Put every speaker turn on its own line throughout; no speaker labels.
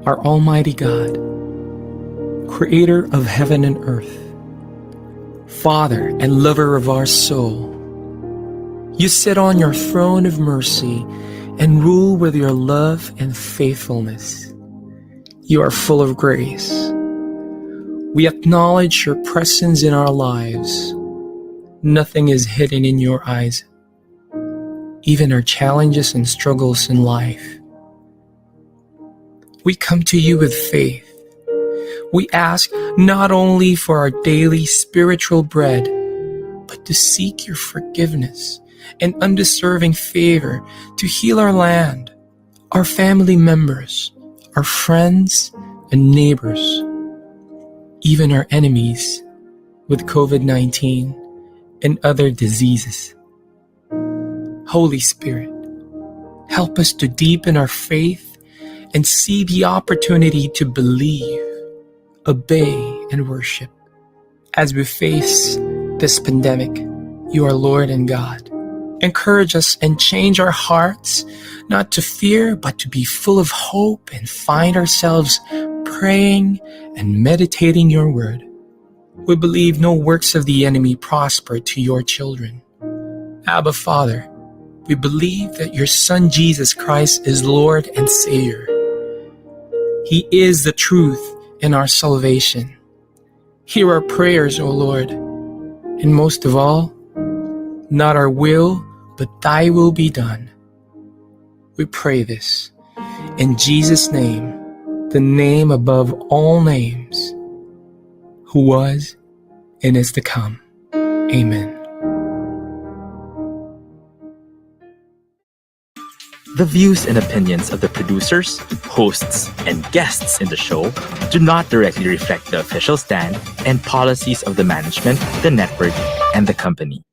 Our Almighty God, Creator of heaven and earth, Father and lover of our soul, you sit on your throne of mercy and rule with your love and faithfulness. You are full of grace. We acknowledge your presence in our lives. Nothing is hidden in your eyes, even our challenges and struggles in life. We come to you with faith. We ask not only for our daily spiritual bread, but to seek your forgiveness and undeserving favor to heal our land, our family members, our friends and neighbors, even our enemies with COVID-19 and other diseases. Holy Spirit, help us to deepen our faith and see the opportunity to believe, obey, and worship. As we face this pandemic, you are Lord and God. Encourage us and change our hearts, not to fear, but to be full of hope and find ourselves praying and meditating your word. We believe no works of the enemy prosper to your children. Abba, Father, we believe that your Son Jesus Christ is Lord and Savior. He is the truth and our salvation. Hear our prayers, O Lord, and most of all, not our will, but thy will be done. We pray this in Jesus' name, the name above all names, who was and is to come. Amen.
The views and opinions of the producers, hosts, and guests in the show do not directly reflect the official stand and policies of the management, the network, and the company.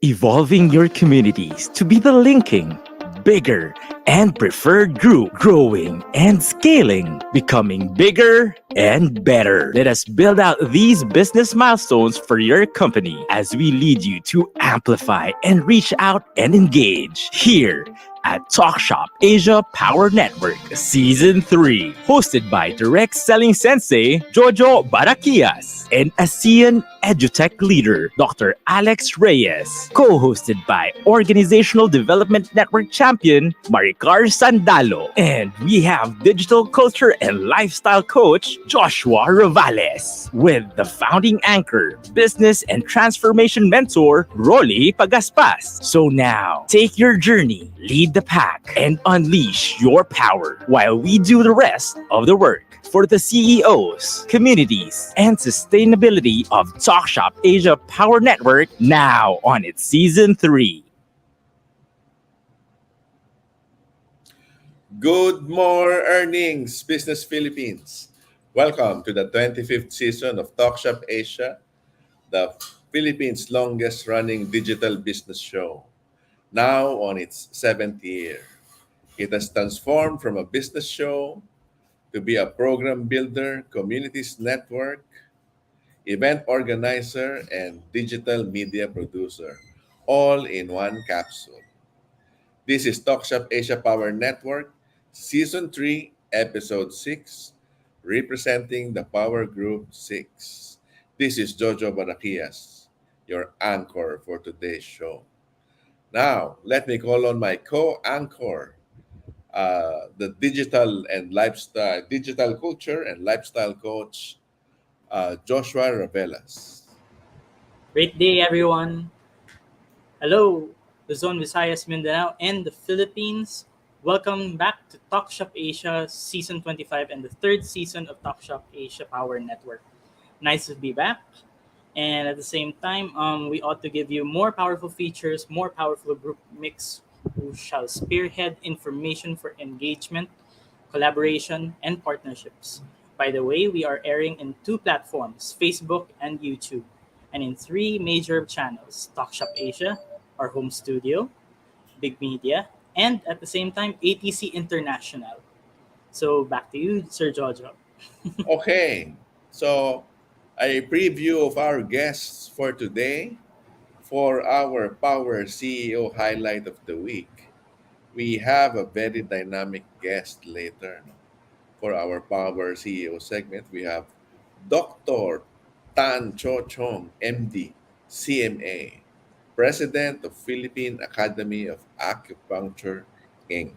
Evolving your communities to be the linking, bigger, and preferred group, growing and scaling, becoming bigger and better. Let us build out these business milestones for your company as we lead you to amplify and reach out and engage. Here at Talk.Shop.Asia Power Network Season 3, hosted by direct selling sensei Jojo Barakias and ASEAN EduTech leader Dr. Alex Reyes, co-hosted by Organizational Development Network champion Maricar Sandalo. And we have digital culture and lifestyle coach Joshua Rivales with the founding anchor, business and transformation mentor Rolly Pagaspas. So now, take your journey, lead the pack, and unleash your power while we do the rest of the work for the CEOs, communities, and sustainability of Talk.Shop.Asia Power Network now on its Season 3.
Good more earnings, Business Philippines. Welcome to the 25th season of Talk.Shop Asia, the Philippines' longest running digital business show, now on its seventh year. It has transformed from a business show to be a program builder, communities network, event organizer, and digital media producer, all in one capsule. This is Talk.Shop Asia Power Network, Season 3, Episode 6, representing the Power Group 6. This is Jojo Barakias, your anchor for today's show. Now, let me call on my co-anchor, the digital culture and lifestyle coach, Joshua Ravelas.
Great day, everyone. Hello, Luzon, Visayas, Mindanao, and the Philippines. Welcome back to Talk Shop Asia Season 25 and the third season of Talk Shop Asia Power Network. Nice to be back. And at the same time, we ought to give you more powerful features, more powerful group mix who shall spearhead information for engagement, collaboration, and partnerships. By the way, we are airing in two platforms, Facebook and YouTube, and in three major channels, Talkshop Asia, our home studio, Big Media, and at the same time, ATC International. So back to you, Sir Jojo.
Okay, so a preview of our guests for today. For our Power CEO highlight of the week, we have a very dynamic guest later. No? For our Power CEO segment, we have Dr. Tan Cho Chong, MD, CMA, President of Philippine Academy of Acupuncture, Inc.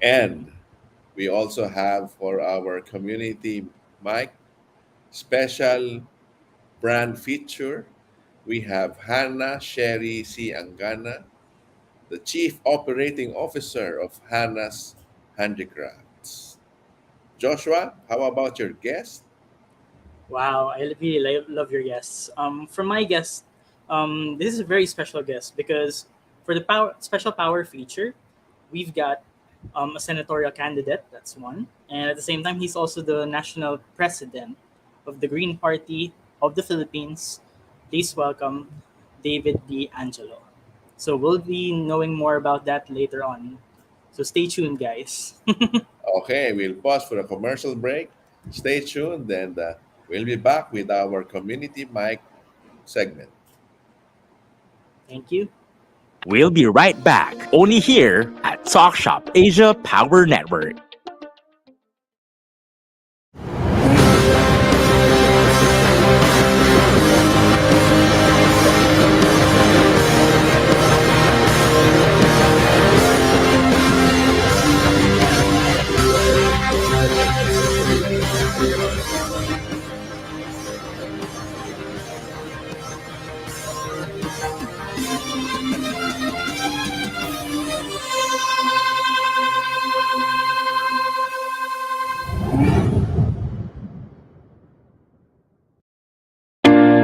And we also have for our community mic special brand feature, we have Hanah Sherry C. Anggana, the Chief Operating Officer of Hanah's Handicrafts. Joshua, how about your guest?
Wow, I really love your guests. For my guest, this is a very special guest because for the special power feature, we've got a senatorial candidate, that's one. And at the same time, he's also the national president of the Green Party of the Philippines. Please welcome David D. Angelo. So we'll be knowing more about that later on. So stay tuned, guys.
Okay, we'll pause for a commercial break. Stay tuned, and we'll be back with our community mic segment.
Thank you.
We'll be right back, only here at Talk.Shop.Asia Power Network.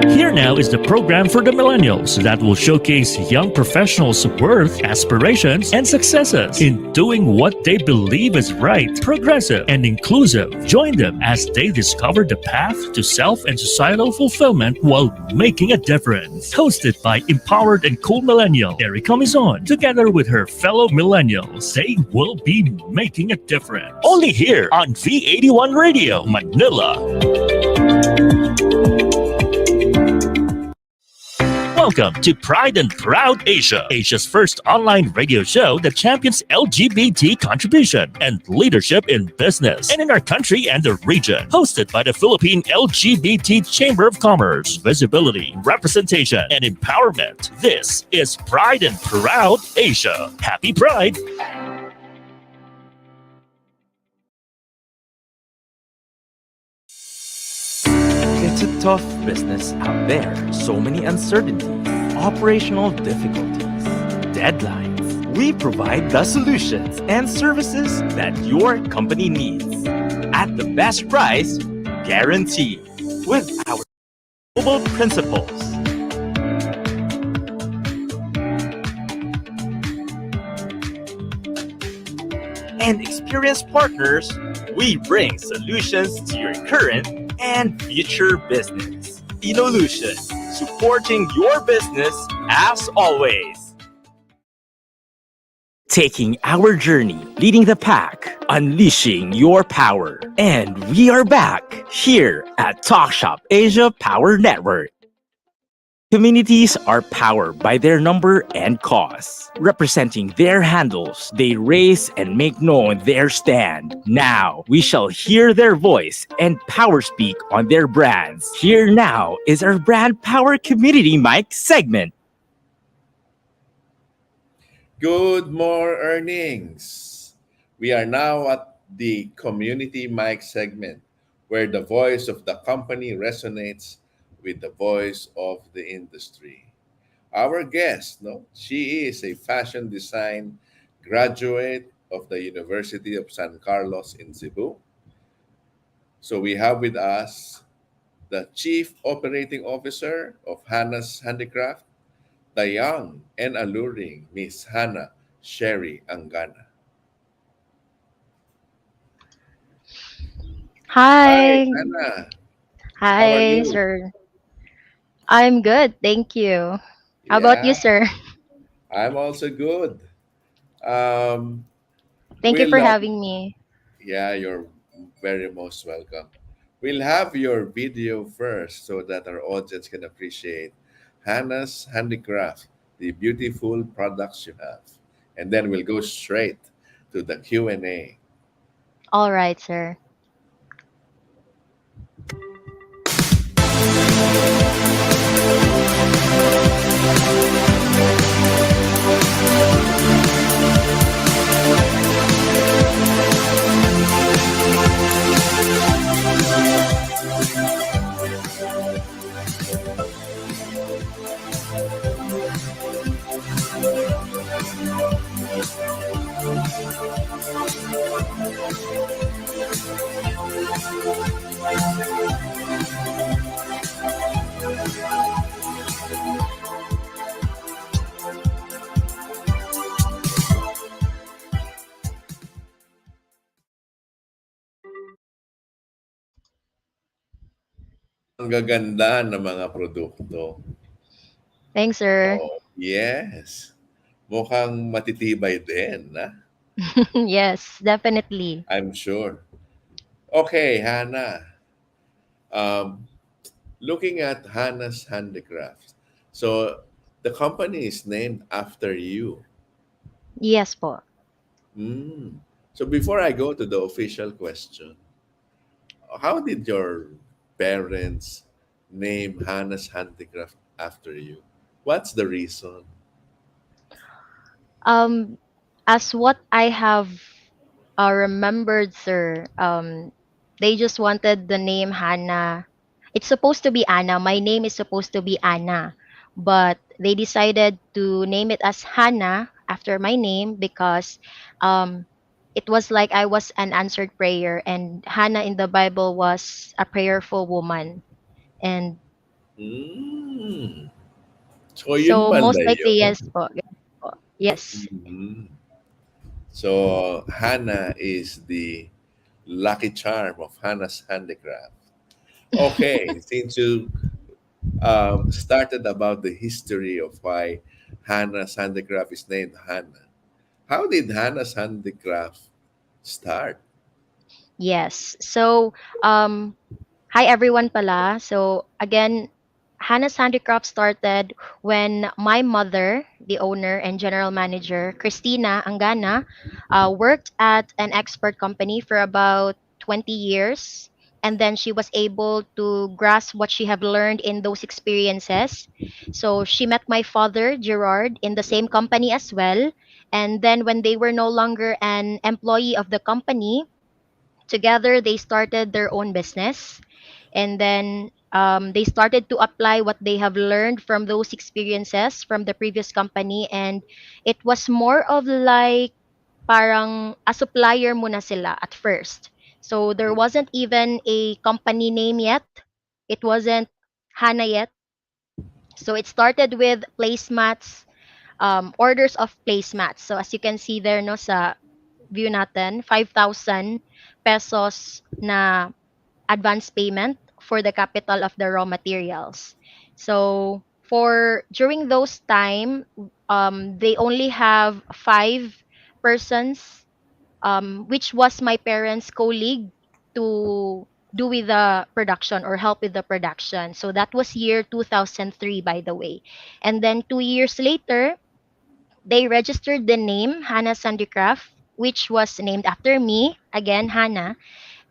Here now is the program for the millennials that will showcase young professionals' worth, aspirations, and successes in doing what they believe is right, progressive, and inclusive. Join them as they discover the path to self and societal fulfillment while making a difference. Hosted by empowered and cool millennial Erica Mizon, together with her fellow millennials, they will be making a difference. Only here on V81 Radio, Manila. Welcome to Pride and Proud Asia, Asia's first online radio show that champions LGBT contribution and leadership in business and in our country and the region. Hosted by the Philippine LGBT Chamber of Commerce, visibility, representation, and empowerment. This is Pride and Proud Asia. Happy Pride!
It's a tough business out there. So many uncertainties, operational difficulties, deadlines. We provide the solutions and services that your company needs at the best price guaranteed with our global principles. And experienced partners, we bring solutions to your current and future business. Involution, supporting your business as always. Taking our journey, leading the pack, unleashing your power. And we are back here at Talk.Shop Asia Power Network. Communities are powered by their number and cause. Representing their handles, they raise and make known their stand. Now, we shall hear their voice and power speak on their brands. Here now is our Brand Power Community Mic segment.
Good more earnings. We are now at the community mic segment where the voice of the company resonates with the voice of the industry. Our guest, no, she is a fashion design graduate of the University of San Carlos in Cebu. So we have with us the Chief Operating Officer of Hanah's Handicraft, the young and alluring Miss Hanah Sherry Anggana. Hi,
Hi.
Hannah. How are
Hi,
you?
sir. I'm good. Thank you. How about you,
Yeah,
sir?
I'm also good. Um,
Thank you
we'll,
for
uh,
having me.
yeah, you're very most welcome. We'll have your video first so that our audience can appreciate Hannah's handicraft, the beautiful products you have. And then we'll go straight to the Q&A.
All right, sir.
Ang gaganda ng mga produkto.
Thanks, sir.
Oh, yes. Mukhang matitibay din, na?
Yes, definitely.
I'm sure. Okay, Hannah. Um, looking at Hannah's Handicraft. So, the company is named after you.
Yes po.
Mm. So, before I go to the official question, how did your parents name Hannah's Handicraft after you? What's the reason?
Um, as what I have remembered, sir, they just wanted the name Hannah. It's supposed to be Anna. My name is supposed to be Anna, but they decided to name it as Hannah after my name because um, it was like I was an answered prayer, and Hannah in the Bible was a prayerful woman. And
Mm. So, yun
so
pala
most likely,
yun.
yes po. Yes po. Yes.
Mhm. So, Hannah is the lucky charm of Hannah's Handicraft. Okay, since you started about the history of why Hannah's Handicraft is named Hannah, how did Hannah's Handicraft start?
Yes. So, hi everyone pala. So, again, Hannah's Handicraft started when my mother, the owner and general manager, Christina Anggana, worked at an expert company for about 20 years. And then she was able to grasp what she have learned in those experiences. So she met my father, Gerard, in the same company as well. And then when they were no longer an employee of the company, together they started their own business, and then they started to apply what they have learned from those experiences from the previous company, and it was more of like parang a supplier muna sila at first. So there wasn't even a company name yet. It wasn't Hana yet. So it started with placemats, orders of placemats. So as you can see there no sa view natin, 5,000 pesos na advance payment for the capital of the raw materials. So for during those time, they only have 5 persons, which was my parents' colleague to do with the production or help with the production. So that was year 2003, by the way. And then 2 years later, they registered the name Hannah Handicraft, which was named after me, again, Hannah,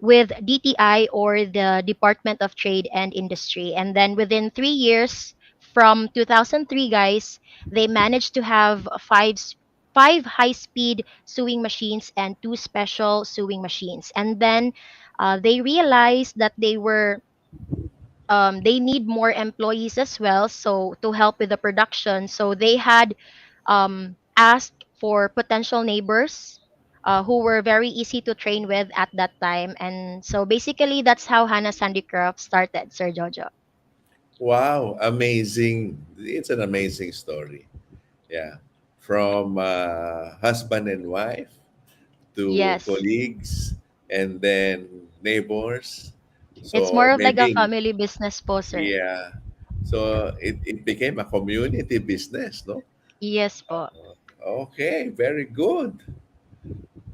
with DTI or the Department of Trade and Industry. And then within 3 years from 2003, guys, they managed to have five high-speed sewing machines and 2 special sewing machines. And then they realized that they need more employees as well, so to help with the production. So they had asked for potential neighbors who were very easy to train with at that time. And so basically, that's how Hannah's Handicraft started, Sir Jojo.
Wow, amazing. It's an amazing story. Yeah. From husband and wife to
Yes,
colleagues and then neighbors.
it's
So
more of like a
maybe,
family business po, sir.
yeah. So it became a community business, no?
Yes po.
Okay, very good.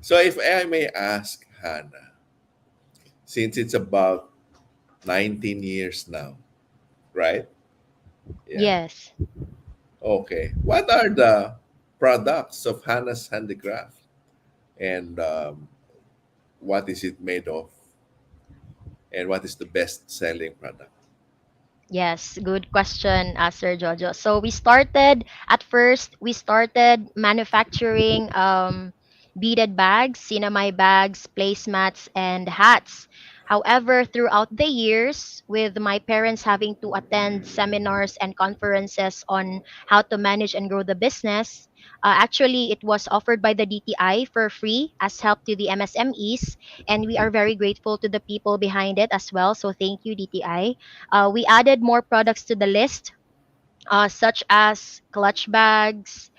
So if I may ask Hannah, since it's about 19 years now, right? Yeah.
Yes.
Okay. What are the products of Hannah's Handicraft? And what is it made of? And what is the best selling product?
Yes, good question, Sir Jojo. So we started manufacturing beaded bags, cinnamon bags, placemats, and hats. However, throughout the years, with my parents having to attend seminars and conferences on how to manage and grow the business, actually it was offered by the DTI for free as help to the MSMEs, and we are very grateful to the people behind it as well. So thank you, DTI. We added more products to the list, such as clutch bags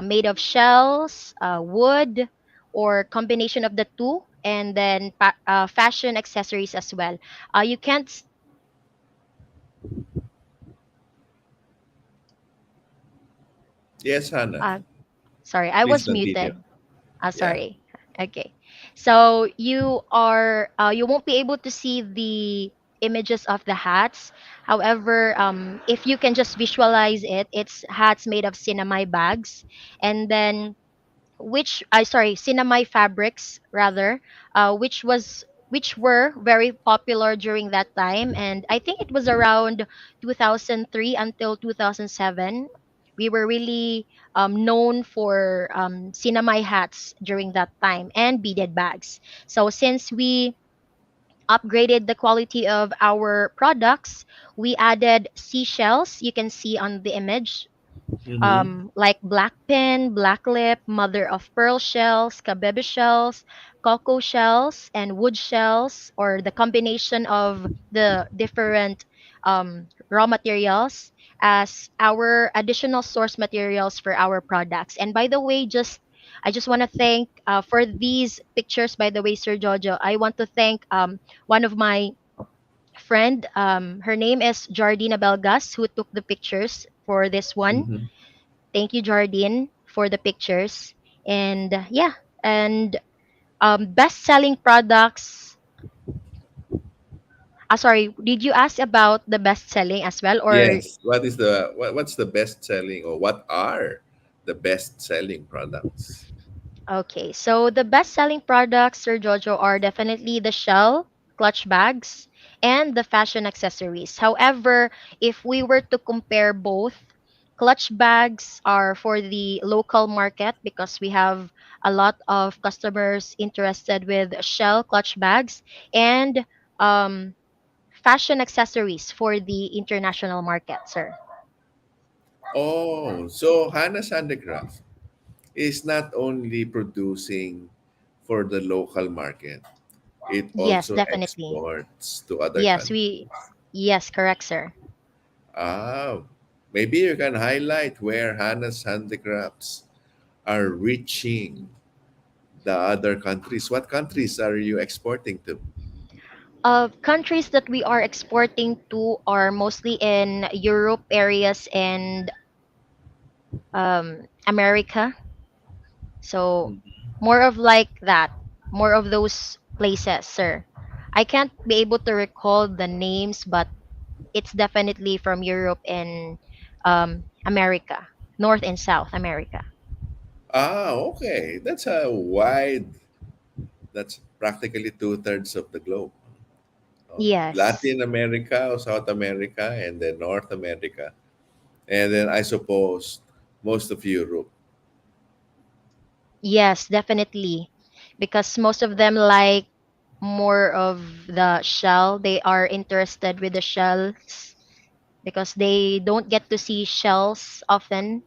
made of shells, wood, or combination of the two, and then fashion accessories as well. You can't.
Yes, Hannah.
Uh, Sorry, I
Please
was
continue.
muted.
Yeah.
Sorry. Okay. So you won't be able to see the images of the hats. However, if you can just visualize it, it's hats made of cinnamon bags, and then which I sorry cinnamon fabrics rather, which were very popular during that time, and I think it was around 2003 until 2007. We were really known for cinnamon hats during that time and beaded bags. So since we upgraded the quality of our products, we added seashells. You can see on the image,
Mm-hmm.
like black pin, black lip, mother of pearl shells, kabebe shells, cocoa shells, and wood shells, or the combination of the different raw materials as our additional source materials for our products. And by the way, I just want to thank for these pictures. By the way, Sir Jojo, I want to thank one of my friend. Her name is Jardina Belgas, who took the pictures for this one.
Mm-hmm.
Thank you, Jardine, for the pictures. And yeah, and best selling products. Sorry, did you ask about the best selling as well, or
Yes. What's the best selling, or what are the best selling products?
okay, so the best-selling products, Sir Jojo, are definitely the shell clutch bags and the fashion accessories. However, if we were to compare both, clutch bags are for the local market because we have a lot of customers interested with shell clutch bags, and um, fashion accessories for the international market, sir.
Oh, so Hannah's Handicraft is not only producing for the local market, it
Yes,
also
definitely.
exports to other
Yes,
countries.
yes, correct, sir.
Ah, maybe you can highlight where Hannah's Handicrafts are reaching the other countries. What countries are you exporting to?
Countries that we are exporting to are mostly in Europe areas and America. So more of like that, more of those places, sir. I can't be able to recall the names, but it's definitely from Europe and America, North and South America.
Ah, okay. That's a wide, that's practically two-thirds of the globe.
Yes.
Latin America or South America, and then North America. And then I suppose most of Europe.
Yes, definitely. Because most of them like more of the shell. They are interested with the shells because they don't get to see shells often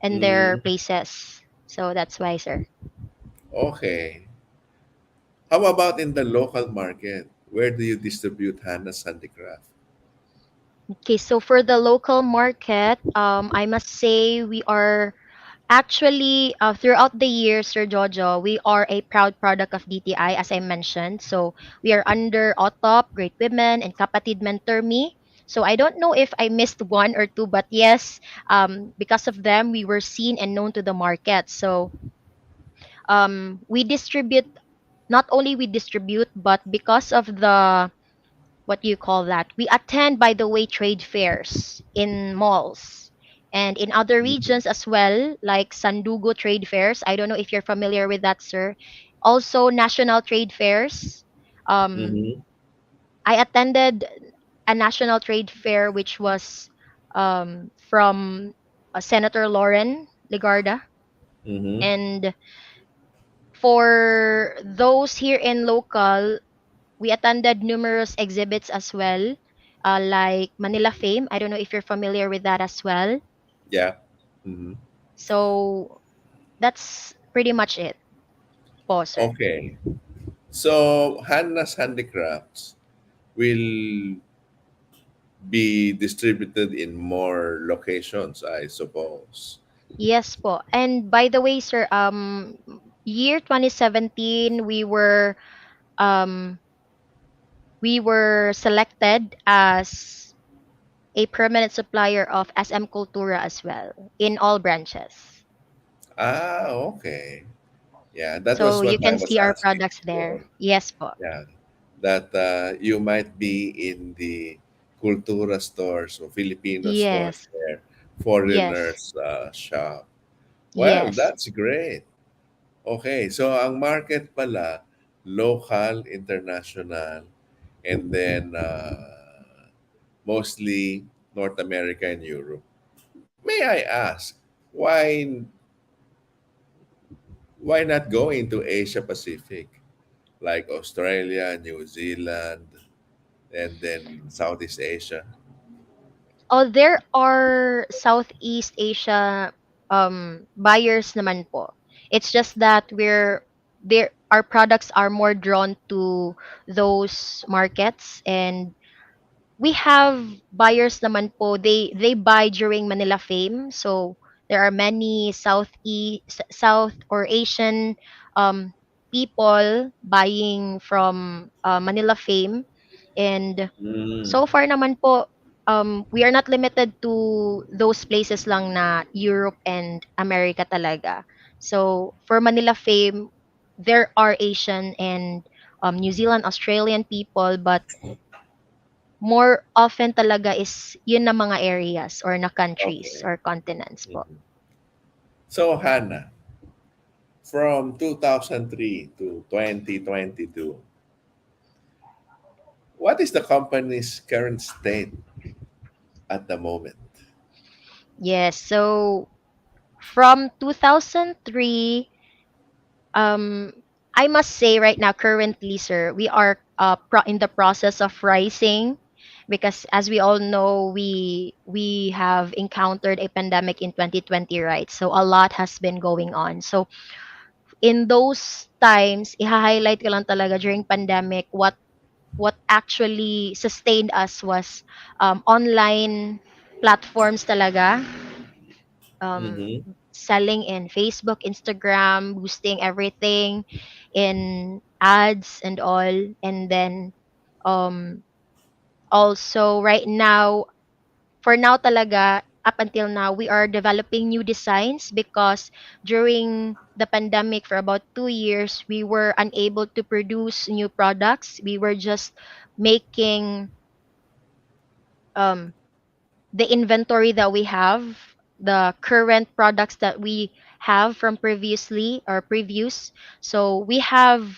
in their
Mm,
places. So that's why, sir.
okay. How about in the local market? Where do you distribute Hannah's Handicraft?
Okay, so for the local market, I must say we are actually, throughout the year, Sir Jojo, we are a proud product of DTI, as I mentioned. So we are under OTOP, Great Women, and Kapatid Mentor Me. So I don't know if I missed one or two, but yes, because of them, we were seen and known to the market. So we distribute, not only we distribute, but because of the, what do you call that? We attend, by the way, trade fairs in malls and in other regions as well, like Sandugo trade fairs. I don't know if you're familiar with that, sir. Also, national trade fairs. Um,
Mm-hmm.
I attended a national trade fair which was from Senator Lauren Legarda.
Mm-hmm.
And for those here in local, we attended numerous exhibits as well, like Manila Fame. I don't know if you're familiar with that as well.
Yeah. Mm-hmm.
So that's pretty much it, po, sir.
Okay. So Hannah's Handicrafts will be distributed in more locations, I suppose.
Yes po. And by the way, sir, year 2017, um, we were selected as a permanent supplier of SM Cultura as well in all branches.
Ah, okay. Yeah, that was
So you
what I
can
was
see our
asking
products
before.
there. Yes po.
Yeah, that you might be in the Cultura stores or Filipino stores
Yes.
where
Yes.
foreigners shop. Well,
Yes.
that's great. Okay, so ang market pala, local, international, and then mostly North America and Europe. May I ask, why not go into Asia Pacific, like Australia, New Zealand, and then Southeast Asia?
Oh, there are Southeast Asia buyers naman po. It's just that we're there our products are more drawn to those markets, and we have buyers naman po. They buy during Manila Fame. So there are many South or Asian um people buying from Manila Fame. And
Mm,
so far naman po, we are not limited to those places lang na Europe and America talaga. So for Manila Fame, there are Asian and New Zealand, Australian people, but more often talaga is yun na mga areas or na countries
Okay.
or continents po.
Mhm. So, Hannah, from 2003 to 2022, what is the company's current state at the moment?
Yes, so from 2003, um, I must say right now, currently, sir, we are in the process of rising because, as we all know, we have encountered a pandemic in 2020, right? So a lot has been going on. So in those times, i-highlight ko lang talaga during pandemic what actually sustained us was online platforms talaga, um,
Mm-hmm.
selling in Facebook, Instagram, boosting everything in ads and all. And then um, also right now, for now talaga, up until now, we are developing new designs because during the pandemic for about 2 years, we were unable to produce new products. We were just making um, the inventory that we have, the current products that we have from previously or previous. So we have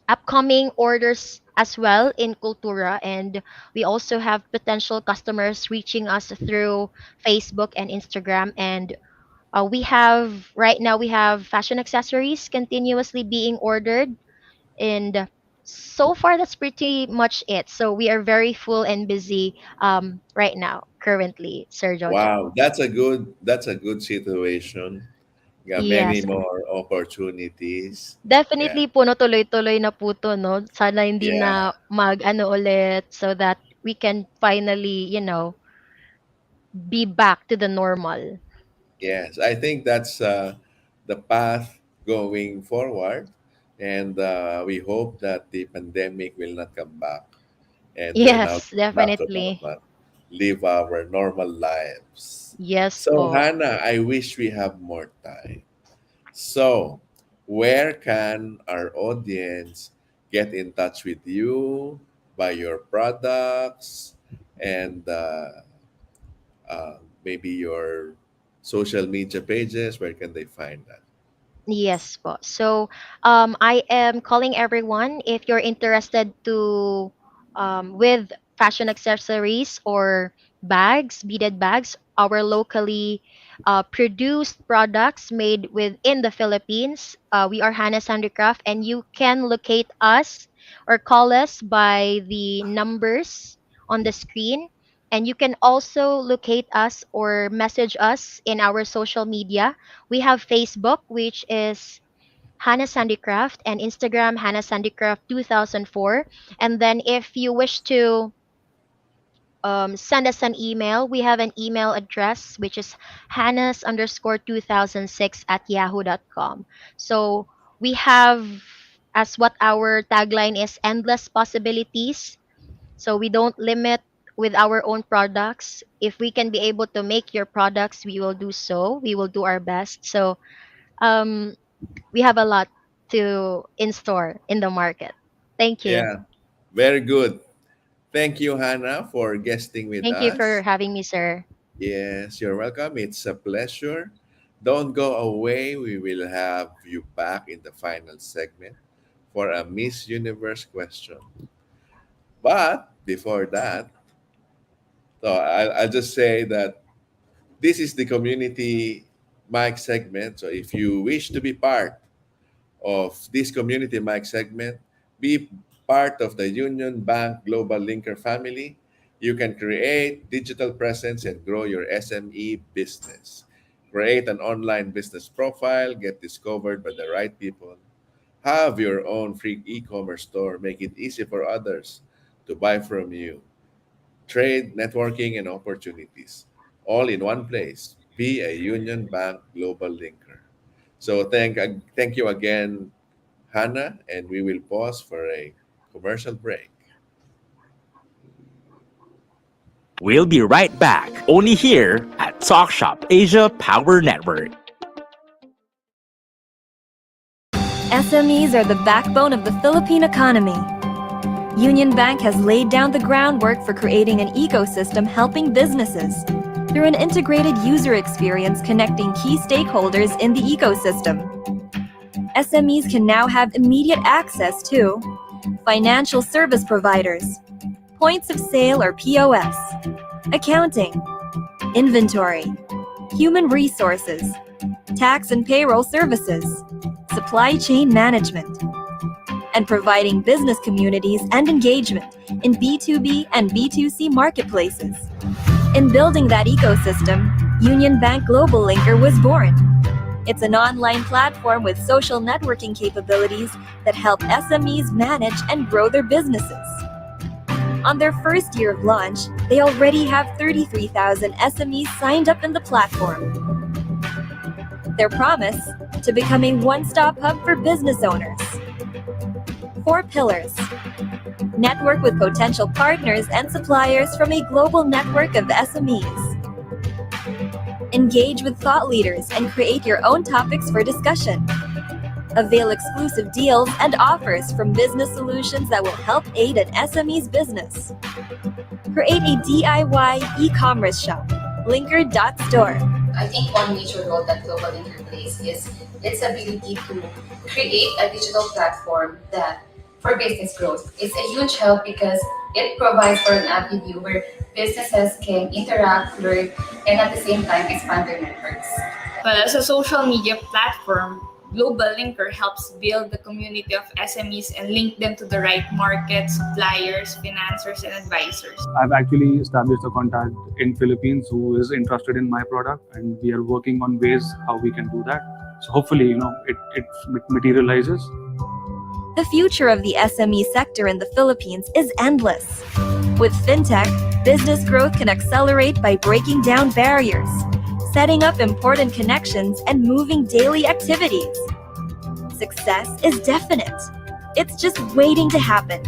upcoming orders as well in Cultura, and we also have potential customers reaching us through Facebook and Instagram. And we have right now we have fashion accessories continuously being ordered, and so far that's pretty much it. So we are very full and busy right now currently, Sir Jojo.
Wow, that's a good situation. Got many
Yes,
more opportunities. Yeah,
definitely po, no, tuloy-tuloy na po 'to, 'no? Sana hindi na
yeah,
mag-ano ulit so that we can finally, be back to the normal.
yes. I think that's the path going forward, and we hope that the pandemic will not come back, and we'll now
Yes,
get back to
definitely.
normal, live our normal lives.
Yes
So,
po.
Hannah, I wish we have more time. So, where can our audience get in touch with you, buy your products, and maybe your social media pages? Where can they find that?
Yes po. So, I am calling everyone if you're interested to with fashion accessories or bags, beaded bags, our locally produced products made within the Philippines. We are Hanah's Handicraft, and you can locate us or call us by the numbers on the screen. And you can also locate us or message us in our social media. We have Facebook, which is Hanah's Handicraft, and Instagram, Hanah's Handicraft 2004. And then if you wish to send us an email, we have an email address, which is Hanah's underscore 2006 at yahoo.com. So we have, as what our tagline is, endless possibilities. So we don't limit with our own products. If we can be able to make your products, we will do so. We will do our best. So um, we have a lot to in store in the market. Thank you.
Yeah, very good. Thank you, Hannah, for guesting with
Thank you for
us.
having me, sir.
Yes, you're welcome. It's a pleasure. Don't go away. We will have you back in the final segment for a Miss Universe question. But before that, so I'll just say that this is the community mic segment. So if you wish to be part of this community mic segment, be part of the Union Bank Global Linker family. You can create digital presence and grow your SME business. Create an online business profile, get discovered by the right people, have your own free e-commerce store, make it easy for others to buy from you. Trade, networking, and opportunities, all in one place. Be a Union Bank Global Linker. So thank you again, Hannah, and we will pause for a commercial break.
We'll be right back, only here at Talk Shop Asia Power Network.
SMEs are the backbone of the Philippine economy. Union Bank has laid down the groundwork for creating an ecosystem helping businesses through an integrated user experience connecting key stakeholders in the ecosystem. SMEs can now have immediate access to financial service providers, points of sale or POS, accounting, inventory, human resources, tax and payroll services, supply chain management, and providing business communities and engagement in B2B and B2C marketplaces. In building that ecosystem, Union Bank Global Linker was born. It's an online platform with social networking capabilities that help SMEs manage and grow their businesses. On their first year of launch, they already have 33,000 SMEs signed up in the platform. Their promise: to become a one-stop hub for business owners. 4 pillars. Network with potential partners and suppliers from a global network of SMEs. Engage with thought leaders and create your own topics for discussion. Avail exclusive deals and offers from business solutions that will help aid an SME's business. Create a DIY e-commerce shop. Linker.store.
I think one major role that Global Linker plays is its ability to create a digital platform that for business growth. It's a huge help because it provides for an avenue where businesses can interact, learn, and at the same time expand their networks.
Well, as a social media platform, Global Linker helps build the community of SMEs and link them to the right markets, suppliers, financiers, and advisors.
I've actually established a contact in Philippines who is interested in my product, and we are working on ways how we can do that. So hopefully, it materializes.
The future of the SME sector in the Philippines is endless. With fintech, business growth can accelerate by breaking down barriers, setting up important connections, and moving daily activities. Success is definite. It's just waiting to happen.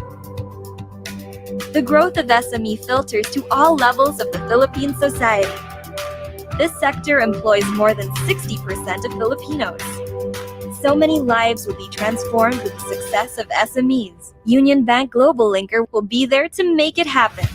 The growth of SME filters to all levels of the Philippine society. This sector employs more than 60% of Filipinos. So many lives will be transformed with the success of SMEs. Union Bank Global Linker will be there to make it happen.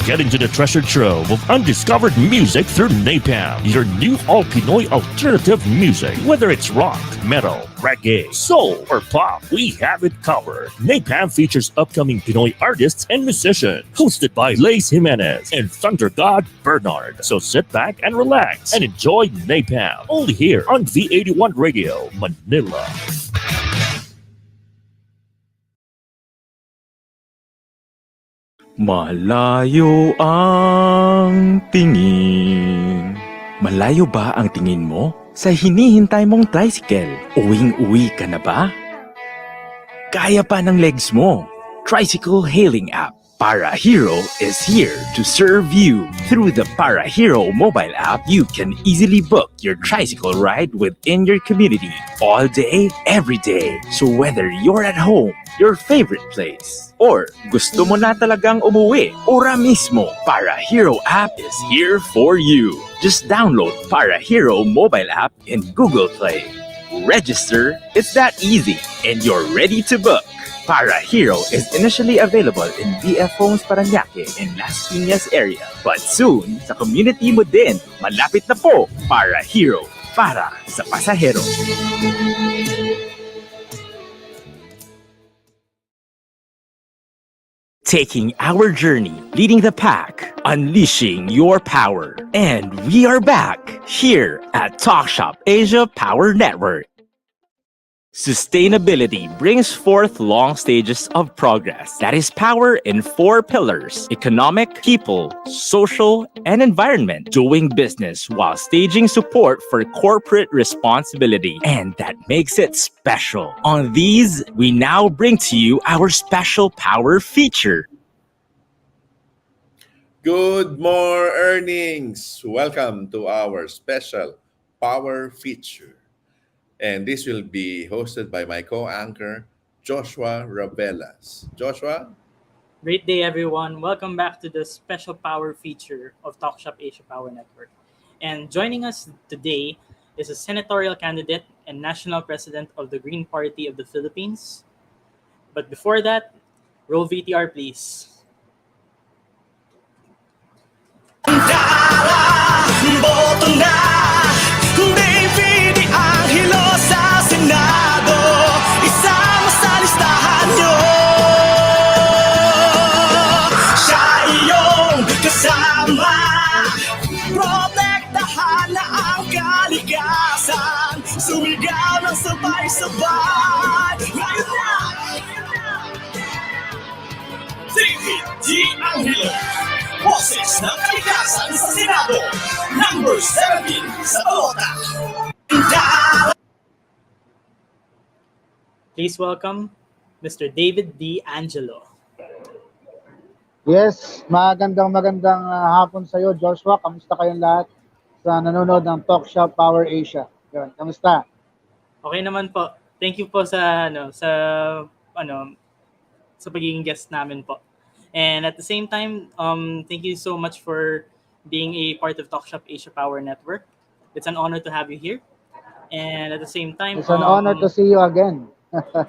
Get into the treasure trove of undiscovered music through Napalm, your new all-Pinoy alternative music. Whether it's rock, metal, reggae, soul, or pop, we have it covered. Napalm features upcoming Pinoy artists and musicians, hosted by Lace Jimenez and Thunder God Bernard. So sit back and relax and enjoy Napalm, only here on V81 Radio, Manila.
Malayo ang tingin. Malayo ba ang tingin mo? Sa hinihintay mong tricycle, uwing-uwi ka na ba? Kaya pa ng legs mo. Tricycle hailing app Para Hero is here to serve you. Through the Para Hero mobile app, you can easily book your tricycle ride within your community all day, every day. So whether you're at home, your favorite place, or gusto mo na talagang umuwi, ora mismo, Para Hero app is here for you. Just download Para Hero mobile app in Google Play. Register, it's that easy, and you're ready to book. Para Hero is initially available in BF Homes Parañaque and Las Piñas area. But soon, sa community mo din, malapit na po, Para Hero, para sa pasahero. Taking our journey, leading the pack, unleashing your power. And we are back here at Talk.Shop.Asia Power Network. Sustainability brings forth long stages of progress. That is power in 4 pillars: economic, people, social, and environment. Doing business while staging support for corporate responsibility. And that makes it special. On these, we now bring to you our special power feature.
Good more earnings. Welcome to our special power feature. And this will be hosted by my co-anchor, Joshua Rabelas. Joshua?
Great day, everyone. Welcome back to the special power feature of Talk.Shop.Asia Power Network. And joining us today is a senatorial candidate and National President of the Green Party of the Philippines. But before that, roll VTR please.
Boto na David Angelo sa Senado Isama sa listahan nyo Siya iyong kasama Protektahan na ang kalikasan Sumigaw ng sabay-sabay Ngayon na! David D. Angelo Boses ng kalikasan sa Senado Number 17 sa balota
Please welcome Mr. David D. Angelo.
Yes, magandang hapon sa iyo, Joshua. Kamusta kayong lahat sa nanonood ng Talk.Shop.Asia? Yun, kamusta?
Okay naman po. Thank you po sa ano sa pagiging guest namin po. And at the same time, thank you so much for being a part of Talk.Shop.Asia Power Network. It's an honor to have you here. And at the same time,
It's an honor to see you again.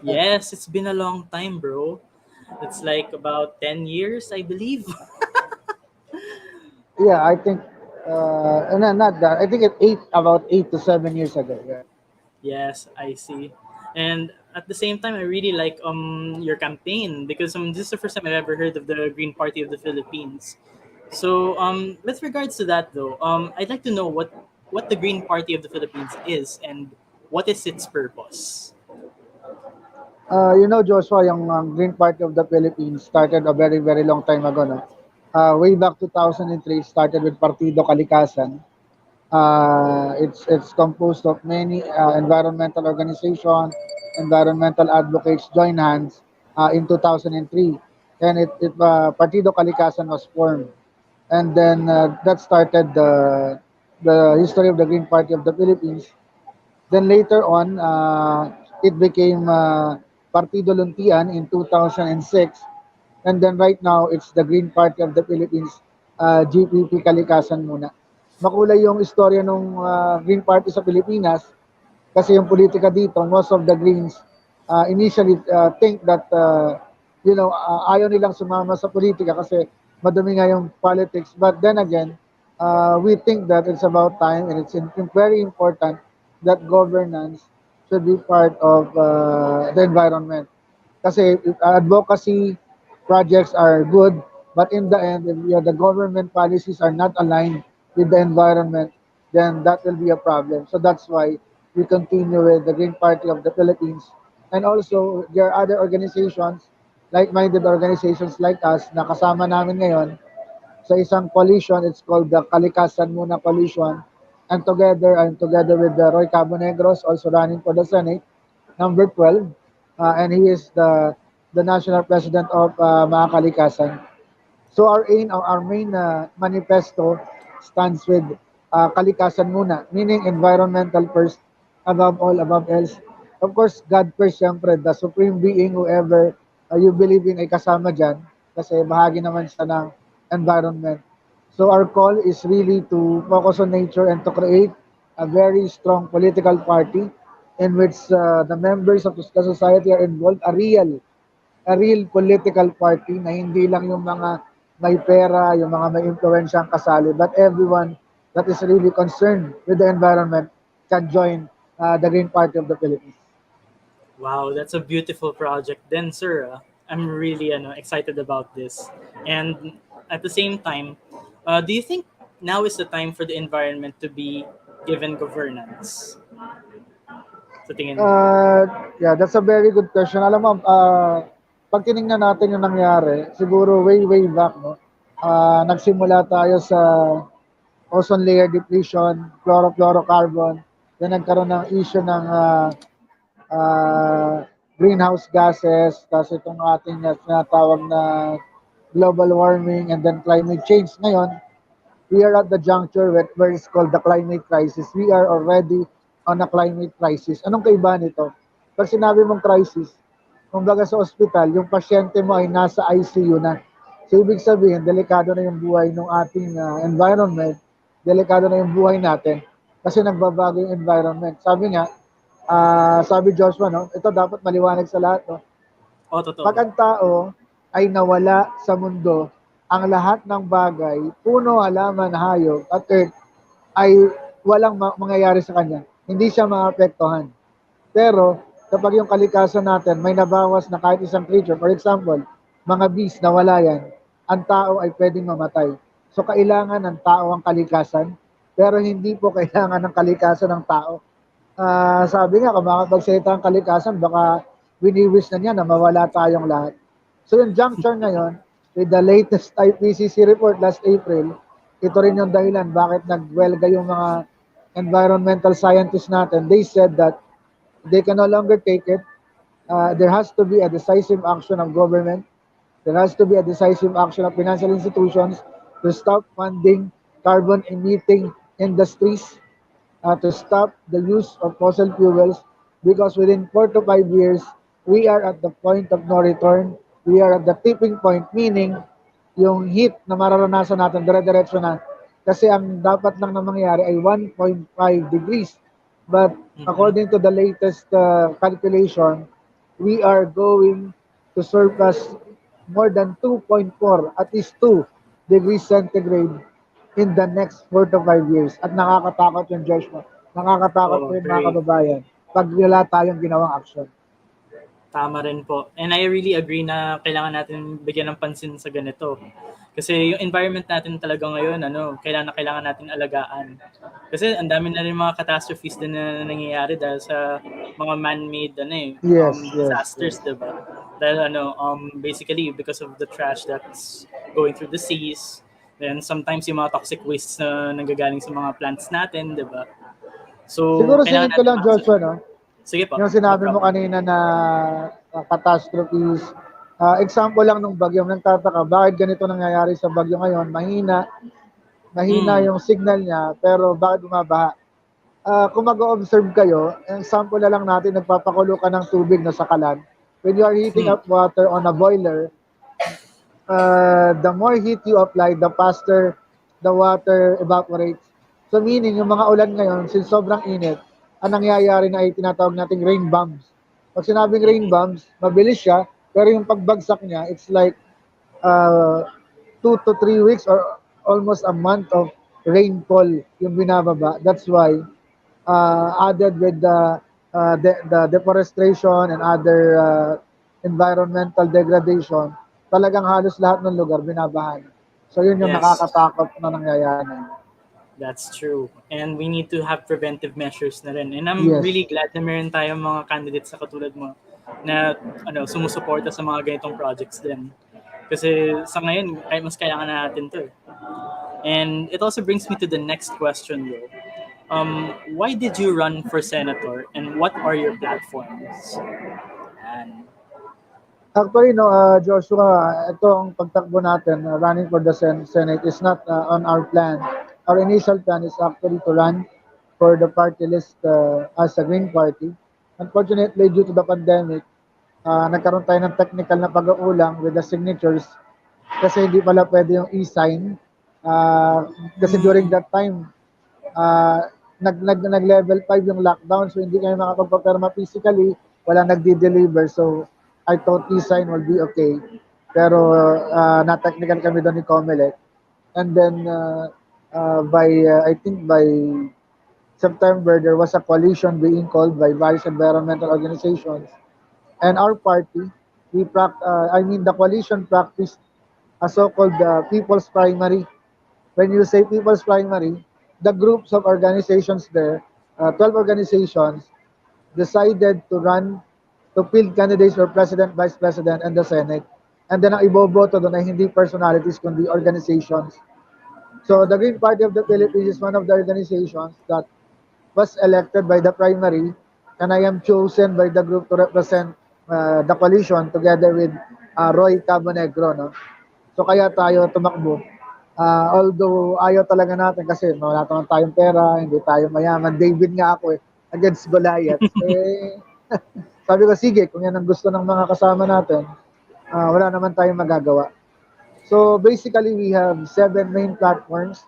yes, it's been a long time, bro. It's like about 10 years, I believe.
Yeah, I think, no, not that. I think about 8 to 7 years ago. Yeah.
Yes, I see. And at the same time, I really like your campaign because this is the first time I've ever heard of the Green Party of the Philippines. So with regards to that though, I'd like to know what the Green Party of the Philippines is and what is its purpose.
Joshua, yung Green Party of the Philippines started a very, very long time ago. No? Way back 2003, started with Partido Kalikasan. It's composed of many environmental organizations, environmental advocates join hands in 2003, and Partido Kalikasan was formed, and then that started the history of the Green Party of the Philippines. Then later on, it became Partido Luntian in 2006. And then right now, it's the Green Party of the Philippines, GPP Kalikasan muna. Makulay yung istorya ng Green Party sa Pilipinas kasi yung politika dito, most of the Greens initially think that, ayaw nilang sumama sa politika kasi madumi nga yung politics. But then again, we think that it's about time and it's very important that governance should be part of the environment. Kasi advocacy projects are good, but in the end, if the government policies are not aligned with the environment, then that will be a problem. So that's why we continue with the Green Party of the Philippines. And also, there are other organizations, like-minded organizations like us, na kasama namin ngayon sa isang coalition. It's called the Kalikasan Muna Coalition. And I'm together with Roy Cabonegros, also running for the Senate, number 12. And he is the national president of Mga Kalikasan. So our main manifesto stands with kalikasan muna, meaning environmental first, above all, above else. Of course, God first, syempre, the supreme being, whoever you believe in ay kasama dyan, kasi bahagi naman siya ng environment. So our call is really to focus on nature and to create a very strong political party in which the members of the society are involved, a real political party na hindi lang yung mga may pera, yung mga may impluensyang kasali, but everyone that is really concerned with the environment can join the Green Party of the Philippines.
Wow, that's a beautiful project. Then, sir, I'm really excited about this. And at the same time, do you think now is the time for the environment to be given governance? Sa tingin mo?
Yeah, that's a very good question. Alam mo, pag tinignan natin yung nangyari, siguro way back, no? Nagsimula tayo sa ozone layer depletion, chlorofluorocarbon, then nagkaroon ng issue ng greenhouse gases, tapos itong ating tinatawag na global warming and then climate change. Ngayon, we are at the juncture where it's called the climate crisis. We are already on a climate crisis. Anong kaibahan nito? Pag sinabi mong crisis, kumbaga sa ospital, yung pasyente mo ay nasa ICU na. So, ibig sabihin, delikado na yung buhay ng ating environment, delikado na yung buhay natin kasi nagbabago yung environment. Sabi nga, Sabi Joshua, no, ito dapat maliwanag sa lahat, no.
Oo,
Pag
totoo.
ang tao ay nawala sa mundo, ang lahat ng bagay, puno, halaman, hayop, at earth, ay walang mangyayari sa kanya. Hindi siya maapektuhan. Pero kapag yung kalikasan natin may nabawas na kahit isang creature, for example, mga bees na wala yan, ang tao ay pwedeng mamatay. So kailangan ng tao ang kalikasan, pero hindi po kailangan ng kalikasan ng tao. Sabi nga, kung makapagsalita ang kalikasan, baka wini-wish na niya na mawala tayong lahat. So yung juncture ngayon, with the latest IPCC report last April, ito rin yung dahilan bakit nagwelga yung mga environmental scientists natin. They said that they can no longer take it. There has to be a decisive action of government. There has to be a decisive action of financial institutions to stop funding carbon emitting industries, to stop the use of fossil fuels, because within 4 to 5 years, we are at the point of no return. We are at the tipping point, meaning yung heat na mararanasan natin, dire-diretso na. Kasi ang dapat lang na mangyari ay 1.5 degrees. But
Mhm.
according to the latest calculation, we are going to surpass more than 2.4, at least 2 degrees centigrade in the next 4 to 5 years. At nakakatakot yung Joshua. Nakakatakot po
Oo,
yung mga
very.
kababayan pag wala tayong ginawang action.
Tama rin po. And I really agree na kailangan natin bigyan ng pansin sa ganito. Kasi yung environment natin talaga ngayon, kailangan natin alagaan. Kasi ang dami na rin mga catastrophes din na nangyayari dahil sa mga man-made
Yes, yes,
disasters,
yes.
'di ba? Dahil basically because of the trash that's going through the seas, then sometimes yung mga toxic wastes na nanggagaling sa mga plants natin, 'di ba? So,
Siguro
kailangan
singit ko
natin
lang, Joshua, no?
Sige po,
Yung
no
sinabi mo
problem.
kanina na catastrophes, example lang nung bagyo, nagtataka, bakit ganito nangyayari sa bagyo ngayon? Mahina
Mm.
yung signal niya, pero bakit bumabaha? Kung mag-observe kayo, example na lang natin, nagpapakulo ka ng tubig na sakalan. When you are heating
Hmm.
up water on a boiler, the more heat you apply, the faster the water evaporates. So meaning, yung mga ulan ngayon, since sobrang init, ang nangyayari na ay tinatawag nating rain bombs. Pag sinabing rain
Mhm.
bombs, mabilis siya, pero yung pagbagsak niya, it's like uh, 2 to 3 weeks or almost a month of rainfall yung binababa. That's why added with the deforestation and other environmental degradation, talagang halos lahat ng lugar binabahan. So yun yung
Yes.
nakakatakot na nangyayari ngayon.
That's true. And we need to have preventive measures na rin. And I'm
Yes.
really glad na meron tayong mga candidates sa katulad mo na sumusuporta sa mga ganitong projects din. Kasi sa ngayon, mas kailangan na natin to. And it also brings me to the next question though. Why did you run for senator and what are your platforms? And
Actually, no, Joshua, ito ang pagtakbo natin, running for the Senate is not on our plan. Our initial plan is actually to run for the party list as a Green Party. Unfortunately, due to the pandemic, nagkaroon tayo ng technical na pag-uulang with the signatures kasi hindi pala pwede yung e-sign. Kasi during
mm,
that time, nag-level 5 yung lockdown, so hindi kami makapagpapirma physically, wala nagdi-deliver. So I thought e-sign will be okay. Pero na-technical kami doon ni Comelec. And then I think by September, there was a coalition being called by various environmental organizations. And our party, the coalition practiced a so-called people's primary. When you say people's primary, the groups of organizations there, 12 organizations, decided to run to field candidates for president, vice president, and the Senate. And then ang iboboto doon ay hindi personalities kundi organizations. So the Green Party of the Philippines is one of the organizations that was elected by the primary, and I am chosen by the group to represent the coalition together with Roy Cabonegro. No? So kaya tayo tumakbo. Although ayaw talaga natin kasi wala naman tayong pera, hindi tayo mayaman. David nga ako against Goliath. Sabi ko, sige, kung yan ang gusto ng mga kasama natin, wala naman tayong magagawa. So basically, we have 7 main platforms,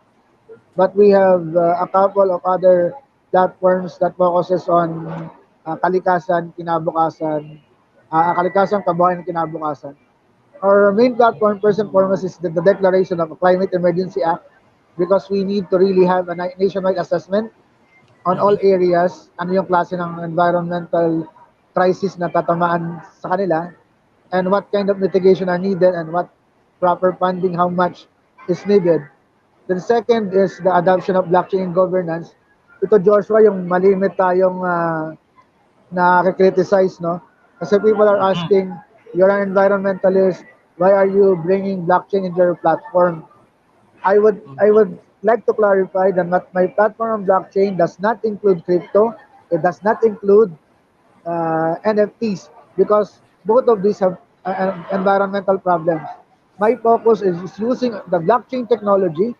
but we have a couple of other platforms that focuses on kalikasan, kinabukasan, kalikasan, kabuhayan, kinabukasan. Our main platform, first and foremost, is the declaration of a Climate Emergency Act because we need to really have a nationwide assessment on all areas, ano yung klase ng environmental crisis na tatamaan sa kanila, and what kind of mitigation are needed, and what proper funding, how much is needed. Then second is the adoption of blockchain governance. Ito, Joshua, yung malimit tayong na-criticize, no? Kasi people are asking, you're an environmentalist, why are you bringing blockchain into your platform? I would like to clarify that my platform on blockchain does not include crypto. It does not include NFTs because both of these have environmental problems. My focus is using the blockchain technology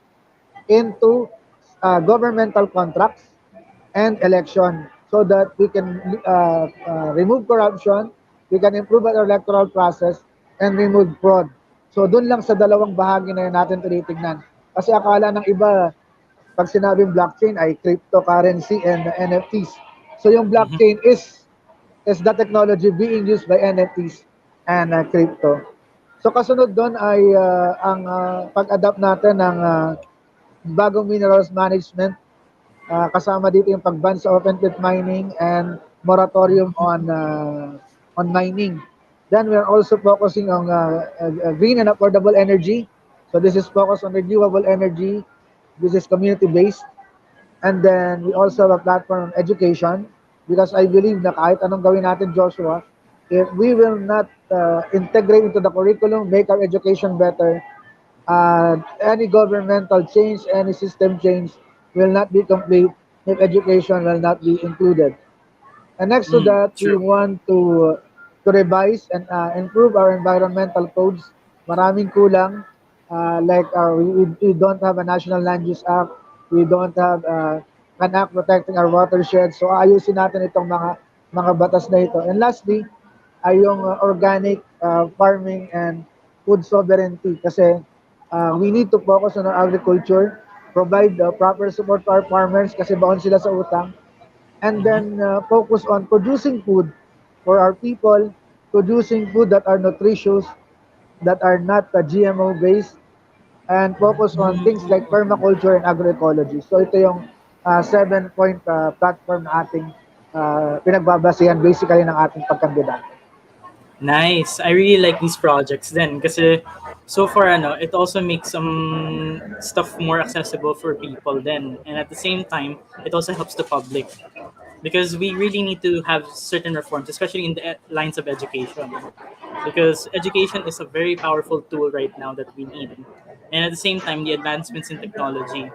into governmental contracts and election so that we can remove corruption, we can improve our electoral process, and remove fraud. So doon lang sa dalawang bahagi na yun natin tinitignan. Kasi akala ng iba, pag sinabing blockchain ay cryptocurrency and NFTs. So yung blockchain is the technology being used by NFTs and crypto. So kasunod doon ay ang pag-adapt natin ng bagong minerals management. Kasama dito yung pag-ban sa open pit mining and moratorium on mining. Then we are also focusing on green and affordable energy. So this is focused on renewable energy. This is community based. And then we also have a platform on education because I believe na kahit anong gawin natin, Joshua, if we will not integrate into the curriculum, make our education better, any governmental change, any system change will not be complete if education will not be included. And next to that, we
True.
want to revise and improve our environmental codes. Maraming kulang. We don't have a National Land Use Act. We don't have an act protecting our watershed. So ayusin natin itong mga batas na ito. And lastly, ay yung organic farming and food sovereignty kasi we need to focus on our agriculture, provide proper support to our farmers kasi baon sila sa utang, and then focus on producing food for our people, producing food that are nutritious, that are not GMO based, and focus on things like permaculture and agroecology. So ito yung 7-point platform na ating pinagbabasihan basically ng ating pagkandidato.
Nice. I really like these projects then kasi so far it also makes some stuff more accessible for people then, and at the same time it also helps the public because we really need to have certain reforms, especially in the lines of education, because education is a very powerful tool right now that we need, and at the same time the advancements in technology,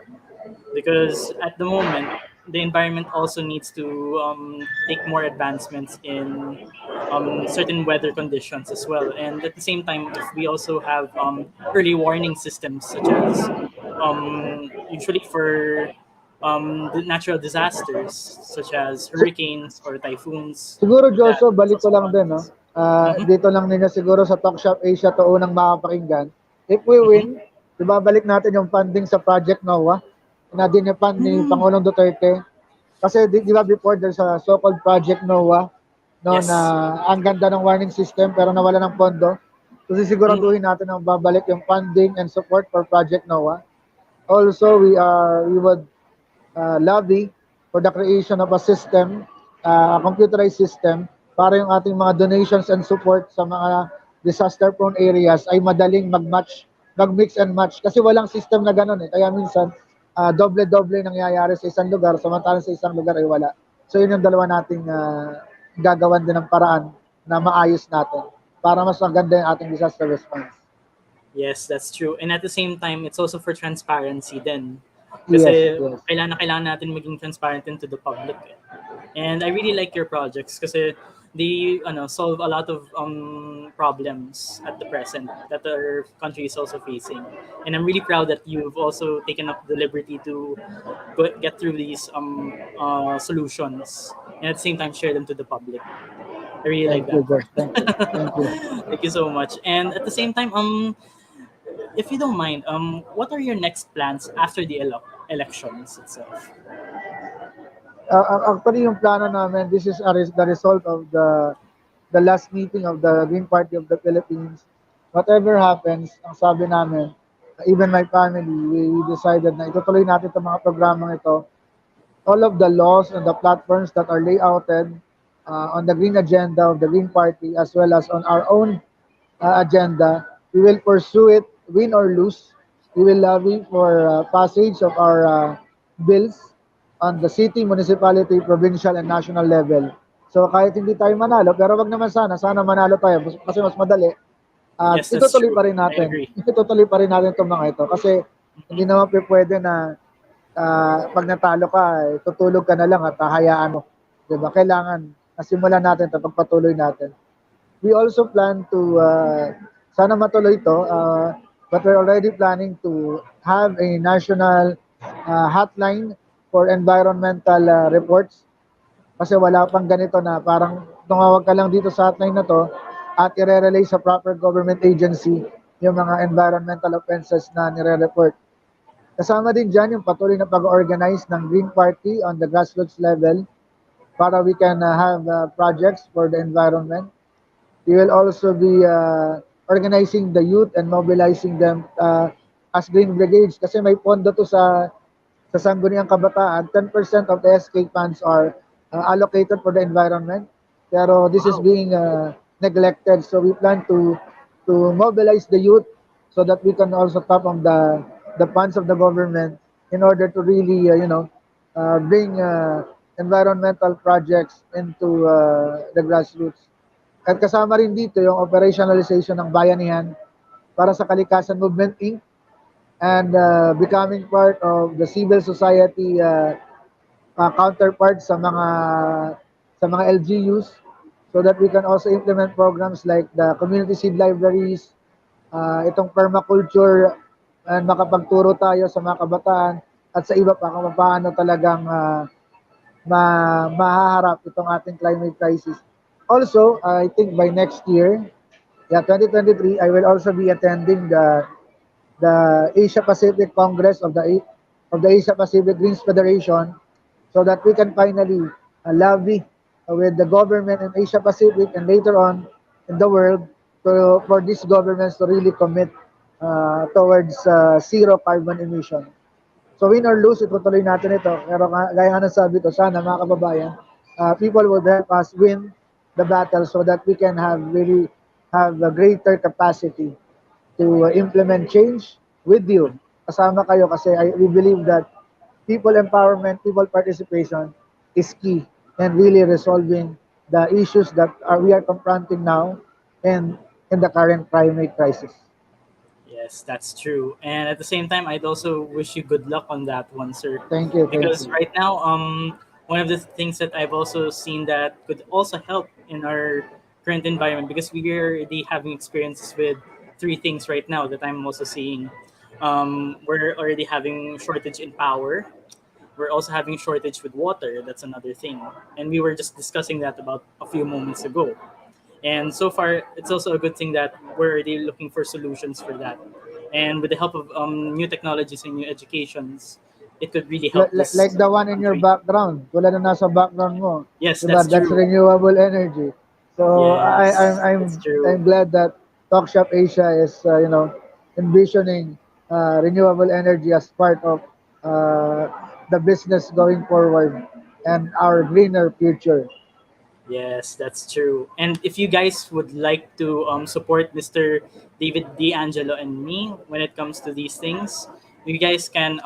because at the moment the environment also needs to take more advancements in certain weather conditions as well, and at the same time if we also have early warning systems such as usually for the natural disasters such as
Si-
hurricanes or typhoons,
Siguro
that
Joshua,
is
balik ko
also
lang din, no?
projects. Mm-hmm.
Dito lang ninyo siguro sa Talk.Shop.Asia to unang makapakinggan. If we
Mm-hmm.
win, ibabalik natin yung funding sa Project NOAA na dinipand ni
Mm.
Pangulong Duterte. Kasi di ba before there's a so-called Project NOAA, no, na
Yes.
ang ganda ng warning system pero nawala ng pondo. So
Mm-hmm.
sisiguraduhin natin na babalik yung funding and support for Project NOAA. Also, we would lobby for the creation of a system, a computerized system, para yung ating mga donations and support sa mga disaster-prone areas ay madaling mag-match, mag-mix and match. Kasi walang system na gano'n eh. Kaya minsan, doble-doble nangyayari sa isang lugar, samantalang sa isang lugar ay wala. So yun yung dalawa nating gagawan din ng paraan na maayos natin para mas maganda yung ating disaster response.
Yes, that's true. And at the same time, it's also for transparency then.
Yes,
Kasi
yes.
kailangan natin maging transparent din to the public. And I really like your projects kasi they solve a lot of problems at the present that our country is also facing. And I'm really proud that you've also taken up the liberty to get through these solutions and at the same time share them to the public. I really like
Thank you,
that part.
Josh. Thank you. Thank you.
Thank you so much. And at the same time, if you don't mind, what are your next plans after the elections itself?
Actually, yung plano namin, this is the result of the last meeting of the Green Party of the Philippines. Whatever happens, ang sabi namin, even my family, we decided na itutuloy natin itong mga programang ito. All of the laws and the platforms that are layouted on the Green Agenda of the Green Party as well as on our own agenda, we will pursue it, win or lose. We will lobby for passage of our bills on the city, municipality, provincial, and national level. So kahit hindi tayo manalo, pero wag naman sana manalo tayo kasi mas madali. At
Yes, that's
itutuloy
true.
pa rin
I
natin.
agree.
Itutuloy pa rin natin itong mga ito kasi hindi
Mhm.
naman pwede na pag natalo ka, tutulog ka na lang at hayaan mo. 'Di ba? Kailangan simulan natin 'to, pagpatuloy natin. We also plan to sana matuloy ito, but we're already planning to have a national hotline for environmental reports kasi wala pang ganito na parang tumawag ka lang dito sa hotline na to at ire-relay sa proper government agency yung mga environmental offenses na nire-report. Kasama din dyan yung patuloy na pag-organize ng Green Party on the grassroots level para we can have projects for the environment. We will also be organizing the youth and mobilizing them as Green Brigades kasi may pondo to sa Sangguniang Kabataan. 10% of the SK funds are allocated for the environment. Pero this is
Wow.
being neglected. So we plan to mobilize the youth so that we can also tap on the funds of the government in order to really, bring environmental projects into the grassroots. At kasama rin dito yung operationalization ng bayanihan para sa Kalikasan Movement Inc. and becoming part of the civil society counterpart sa mga LGUs so that we can also implement programs like the community seed libraries, itong permaculture, and makapagturo tayo sa mga kabataan at sa iba pa kung paano talagang mahaharap itong ating climate crisis. Also, I think by next year, yeah, 2023, I will also be attending the Asia Pacific Congress of the Asia Pacific Greens Federation so that we can finally lobby with the government in Asia Pacific and later on in the world for these governments to really commit towards zero carbon emission. So win or lose, itutuloy natin ito. Pero gaya nga ng sabi ko, sana mga kababayan, people would help us win the battle so that we can really have a greater capacity to implement change with you. Kasama kayo kasi we believe that people empowerment, people participation is key in really resolving the issues that we are confronting now and in the current climate crisis.
Yes, that's true. And at the same time, I'd also wish you good luck on that one, sir.
Thank you, thank
Because
you.
right now, one of the things that I've also seen that could also help in our current environment, because we are already having experiences with three things right now that I'm also seeing. We're already having shortage in power. We're also having shortage with water. That's another thing. And we were just discussing that about a few moments ago. And so far, it's also a good thing that we're already looking for solutions for that. And with the help of new technologies and new educations, it could really help
Like
this
the one in your
country.
background, tulad na nasa background mo,
Yes,
'di ba?
that's
That's
true.
renewable energy. So
Yes,
I'm
that's true.
I'm glad that Talk.Shop Asia is envisioning renewable energy as part of the business going forward and our greener future.
Yes, that's true. And if you guys would like to support Mr. David D'Angelo and me when it comes to these things, you guys can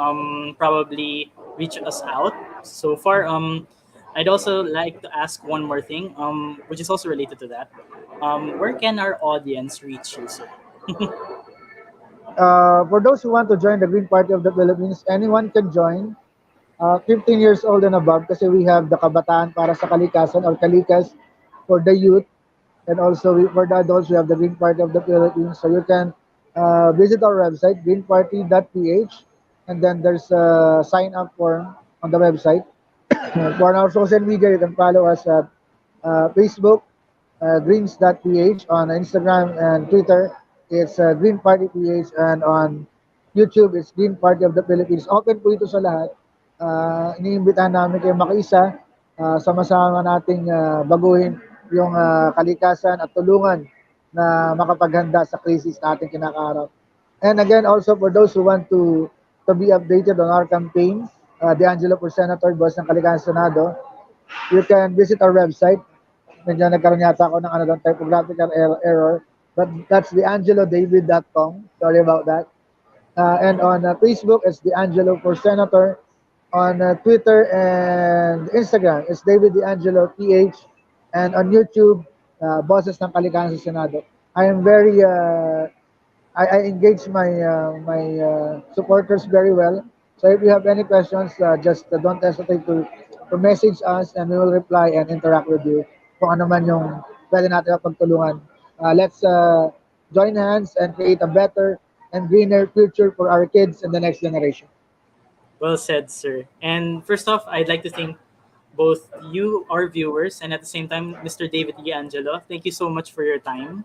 probably reach us out. So far, I'd also like to ask one more thing, which is also related to that. Where can our audience reach you, sir?
For those who want to join the Green Party of the Philippines, anyone can join. 15 years old and above kasi we have the Kabataan para sa Kalikasan or Kalikas for the youth. And also for the adults, we have the Green Party of the Philippines. So you can visit our website, greenparty.ph, and then there's a sign up form on the website. For our social media, you can follow us at Facebook, greens.ph, on Instagram and Twitter, it's Green Party PH, and on YouTube, it's Green Party of the Philippines. Open po ito sa lahat. iniimbitahan namin kayo makiisa, sama-sama nating baguhin yung kalikasan at tulungan na makapaghanda sa krisis na ating kinakaharap. And again, also for those who want to be updated on our campaign, D'Angelo for Senator, Boss ng Kalikasan Senado, you can visit our website. Medyo nagkaroon yata ako ng typographical error. But that's theangelodavid.com. Sorry about that. And on Facebook, it's D'Angelo for Senator. On Twitter and Instagram, it's David D'Angelo PH. And on YouTube, Boses ng Kalikasan sa Senado. I am very I engage my supporters very well. So if you have any questions, just don't hesitate to message us and we will reply and interact with you kung ano man yung pwede natin pagtulungan. Let's join hands and create a better and greener future for our kids and the next generation.
Well said, sir. And first off, I'd like to thank both you, our viewers, and at the same time, Mr. David E. Angelo. Thank you so much for your time,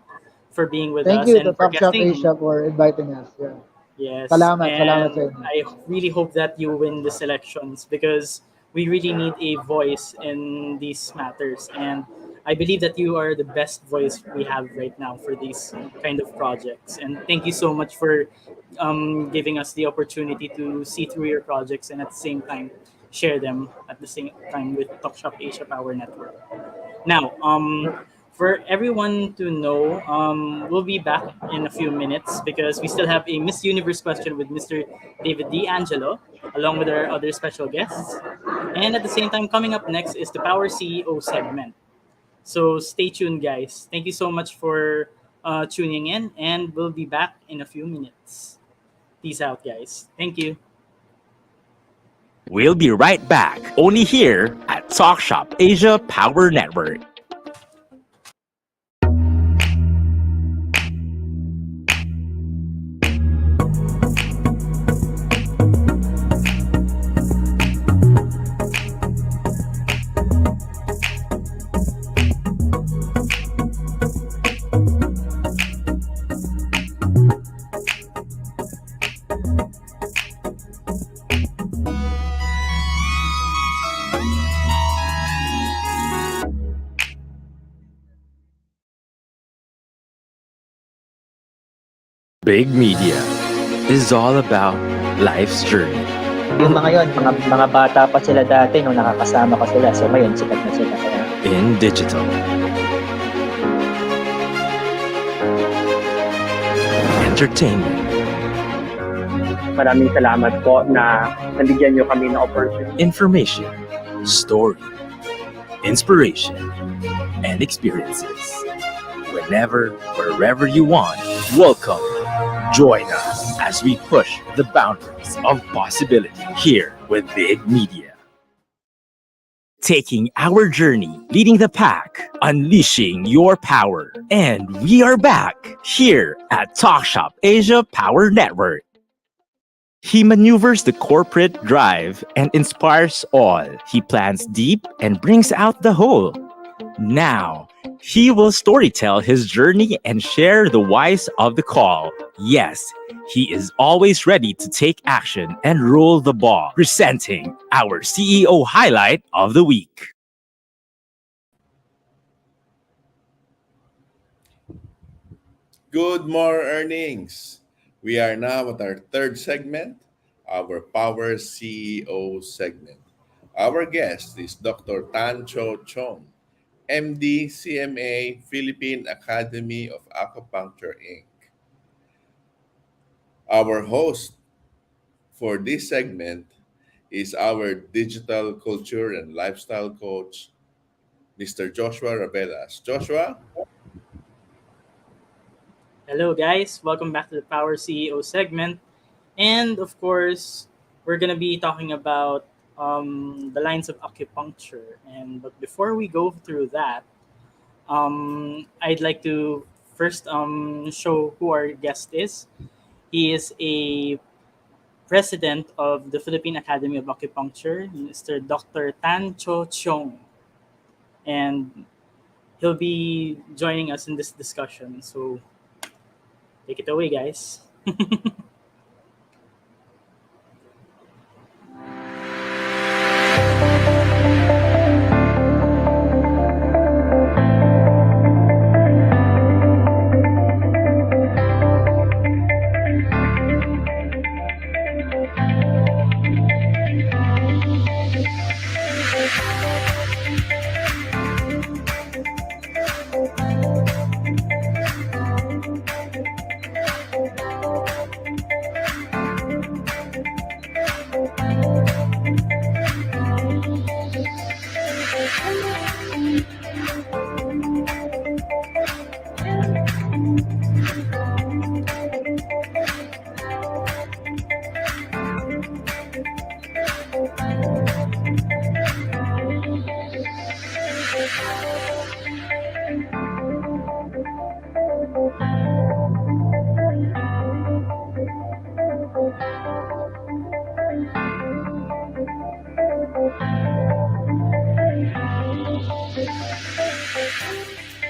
for being with
Thank
us,
you to
and for
Talk.Shop.Asia
guesting.
for inviting us. Yeah.
Yes,
Salamat sa
and
inyo.
I really hope that you win the selections because we really need a voice in these matters. And I believe that you are the best voice we have right now for these kind of projects. And thank you so much for giving us the opportunity to see through your projects and at the same time share them at the same time with Talk.Shop Asia Power Network. Now, for everyone to know, we'll be back in a few minutes because we still have a Miss Universe question with Mr. David D'Angelo, along with our other special guests. And at the same time, coming up next is the Power CEO segment. So stay tuned, guys. Thank you so much for tuning in, and we'll be back in a few minutes. Peace out, guys. Thank you.
We'll be right back, only here at Talk Shop Asia Power Network. Big Media is all about life's journey.
Yung mga yon, mga bata pa sila dati nung nakakasama ko sila. So ngayon, sikat na sila. Kaya
In digital, entertainment,
maraming salamat po na nabigyan niyo kami ng opportunity.
information, story, inspiration, and experiences. Whenever, wherever you want, welcome. Join us as we push the boundaries of possibility here with Big Media. Taking our journey, leading the pack, unleashing your power. And we are back here at Talk Shop Asia Power Network. He maneuvers the corporate drive and inspires all. He plans deep and brings out the whole. Now, he will storytell his journey and share the whys of the call. Yes, he is always ready to take action and roll the ball, presenting our CEO highlight of the week.
Good more earnings. We are now at our third segment, our Power CEO segment. Our guest is Dr. Tan Cho Chong, MD, CMA, Philippine Academy of Acupuncture, Inc. Our host for this segment is our digital culture and lifestyle coach, Mr. Joshua Rabelas. Joshua?
Hello, guys. Welcome back to the Power CEO segment. And of course, we're going to be talking about the lines of acupuncture. But before we go through that, I'd like to first show who our guest is. He is a president of the Philippine Academy of Acupuncture, Mr. Dr. Tan Cho Chong. And he'll be joining us in this discussion. So take it away, guys.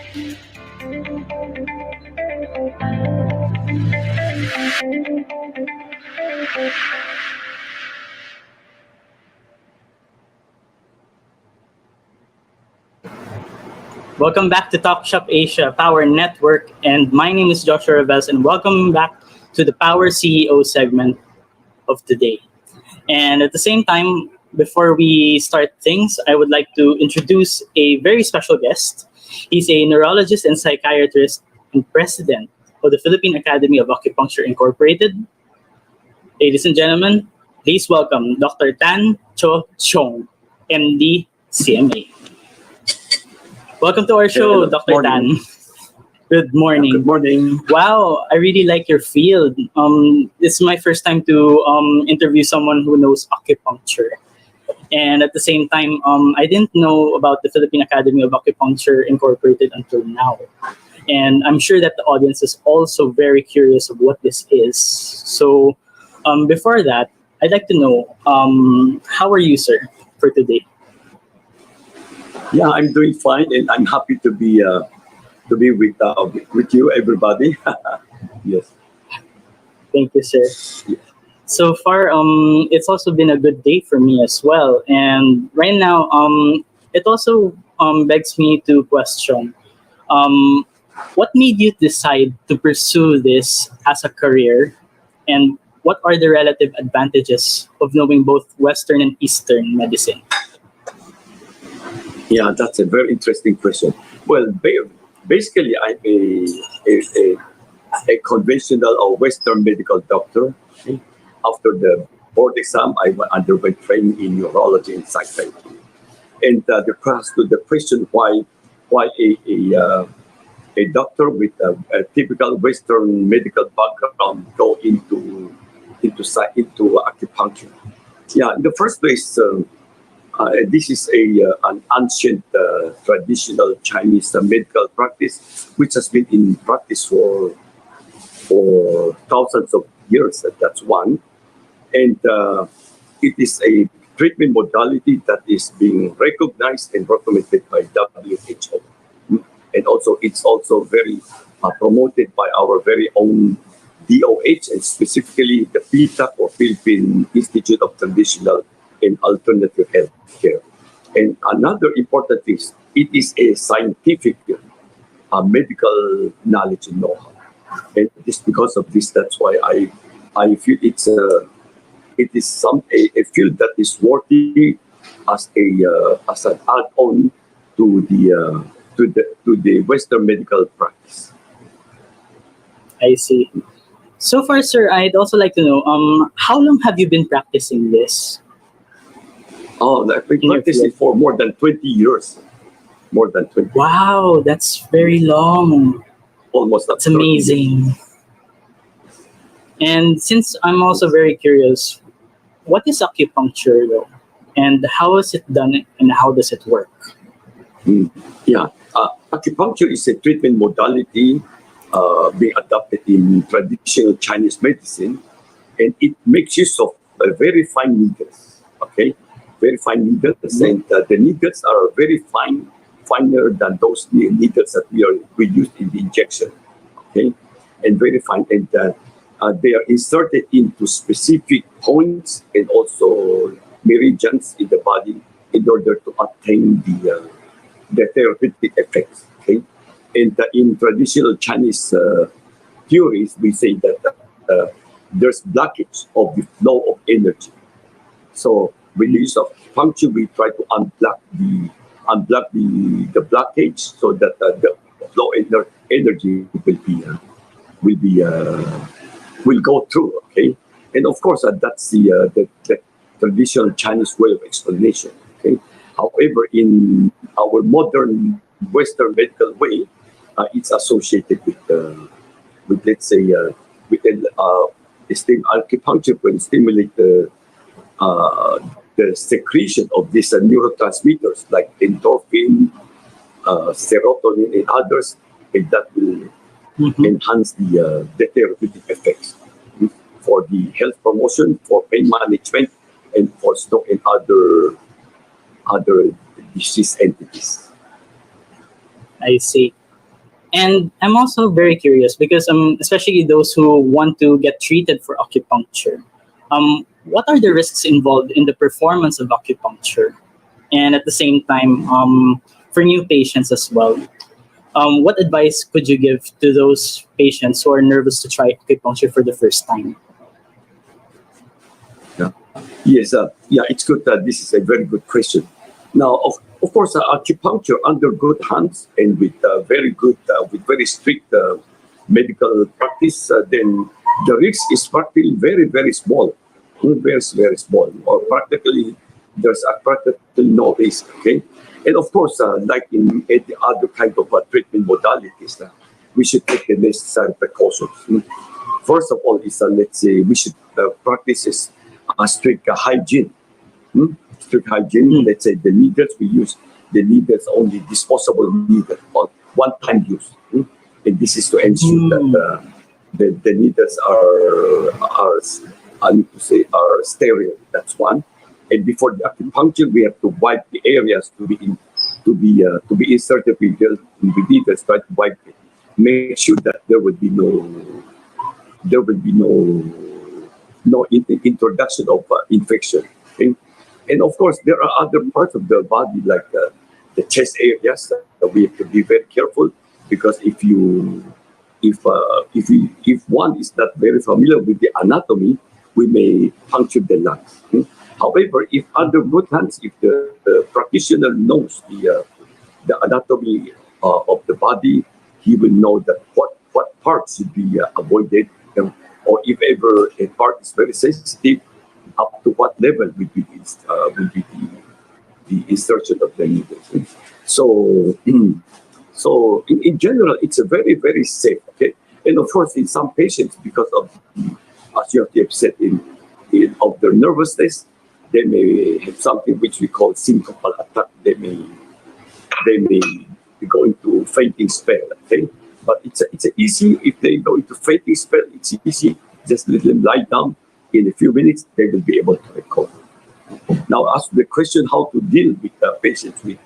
Welcome back to Talk Shop Asia Power Network, and my name is Joshua Reves, and welcome back to the Power CEO segment of today. And at the same time, before we start things, I would like to introduce a very special guest. He's a neurologist and psychiatrist and president of the Philippine Academy of Acupuncture Incorporated. Ladies and gentlemen, please welcome Dr. Tan Cho Chong, MD, CMA. Welcome to our show, Dr. Tan. Good morning.
Good morning.
Wow, I really like your field. This is my first time to interview someone who knows acupuncture. And at the same time, I didn't know about the Philippine Academy of Acupuncture Incorporated until now. And I'm sure that the audience is also very curious of what this is. So before that, I'd like to know, how are you, sir, for today?
Yeah, I'm doing fine, and I'm happy to be with you, everybody. Yes.
Thank you, sir. So far, it's also been a good day for me as well. And right now, it also begs me to question, what made you decide to pursue this as a career, and what are the relative advantages of knowing both Western and Eastern medicine?
Yeah, that's a very interesting question. Well, basically, I'm a conventional or Western medical doctor. After the board exam, I underwent training in neurology and psychiatry. And the question why a doctor with a typical Western medical background go into acupuncture. Yeah, in the first place, this is an ancient traditional Chinese medical practice, which has been in practice for thousands of years. That's one. And it is a treatment modality that is being recognized and recommended by WHO. And also, it's also very promoted by our very own DOH, and specifically the PITA, or Philippine Institute of Traditional and Alternative Healthcare. And another important thing, it is a scientific medical knowledge and know-how. And just because of this, that's why I feel it is a field that is worthy as an add-on to the Western medical practice.
I see. So far, sir, I'd also like to know, how long have you been practicing this?
Oh, I've been practicing for more than 20 years. More than 20.
Wow, that's very long.
Almost.
That's amazing. And since I'm also very curious, what is acupuncture though? And how is it done, and how does it work?
Yeah, acupuncture is a treatment modality being adopted in traditional Chinese medicine, and it makes use of very fine needles. Okay, very fine needles, and the needles are very finer than those needles that we use in the injection. Okay, and very fine, and they are inserted into specific points and also meridians in the body in order to attain the therapeutic effects. Okay, and in traditional Chinese theories, we say that there's blockage of the flow of energy. So with the use of acupuncture, we try to unblock the blockage so that the flow energy will go through. Okay, and of course that's the traditional Chinese way of explanation. Okay, however, in our modern Western medical way, it's associated with let's say acupuncture will stimulate the secretion of these neurotransmitters like endorphin, serotonin, and others, and that will enhance the therapeutic effects for the health promotion, for pain management, and for stroke and other disease entities.
I see. And I'm also very curious because especially those who want to get treated for acupuncture, what are the risks involved in the performance of acupuncture? And at the same time, for new patients as well, what advice could you give to those patients who are nervous to try acupuncture for the first time?
Yeah. Yes, yeah, it's good. This is a very good question. Now, of course, acupuncture under good hands and with with very strict medical practice, then the risk is practically very, very small, very, very small, or practically there's practically no risk. Okay, and of course, like in any other kind of treatment modalities, we should take the necessary precautions. First of all, is let's say we should practice a strict hygiene. Strict hygiene. Let's say the needles we use, the needles only disposable needle or one-time use, and this is to ensure that the needles are I need to say are sterile. That's one. And before the acupuncture, we have to wipe the areas to be inserted with needles. Try to wipe it. Make sure that there will be no introduction of infection. Okay? And of course, there are other parts of the body like the chest areas that we have to be very careful because if one is not very familiar with the anatomy, we may puncture the lungs. However, if under good hands, if the practitioner knows the anatomy of the body, he will know that what parts should be avoided, or if ever a part is very sensitive, up to what level will be the insertion of the needles. So, in general, it's a very, very safe. Okay, and of course, in some patients, because of as you have said, of their nervousness, they may have something which we call syncopal attack. They may go into fainting spell. Okay, but it's easy if they go into fainting spell. It's easy. Just let them lie down. In a few minutes, they will be able to recover. Now, ask the question how to deal with patients with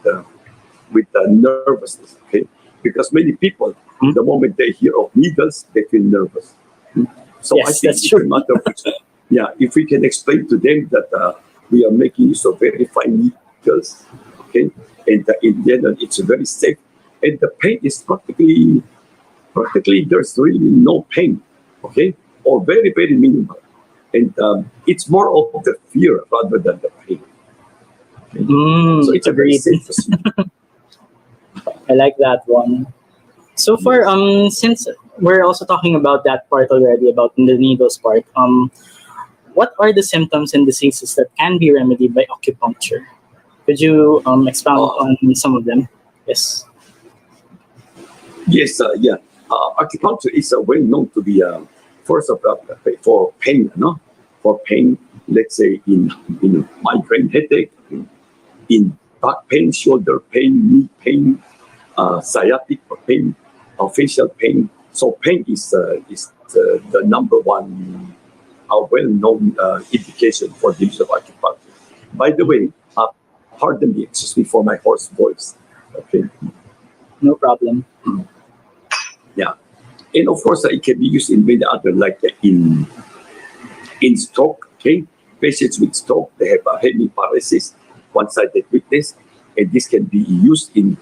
nervousness. Okay, because many people, the moment they hear of needles, they feel nervous. So
Yes,
I think
that's
it's
true.
a matter of if we can explain to them that we are making use of very fine needles, okay, and in general it's very safe, and the pain is practically there's really no pain, okay, or very, very minimal, and it's more of the fear rather than the pain. Okay? So it's a very
Agreed.
safe procedure.
I like that one. So far, since we're also talking about that part already, about the needles part, what are the symptoms and diseases that can be remedied by acupuncture? Could you expound on some of them? Yes.
Yes, yeah. Acupuncture is well known to be first of all for pain, no? For pain, let's say in migraine headache, in back pain, shoulder pain, knee pain, sciatic pain, facial pain. So pain is the number one well-known indication for the use of acupuncture. By the way, pardon me, excuse me for my hoarse voice. Okay.
No problem.
Yeah, and of course it can be used in many other, like in stroke. Okay, patients with stroke, they have a hemiparesis, one-sided weakness, and this can be used in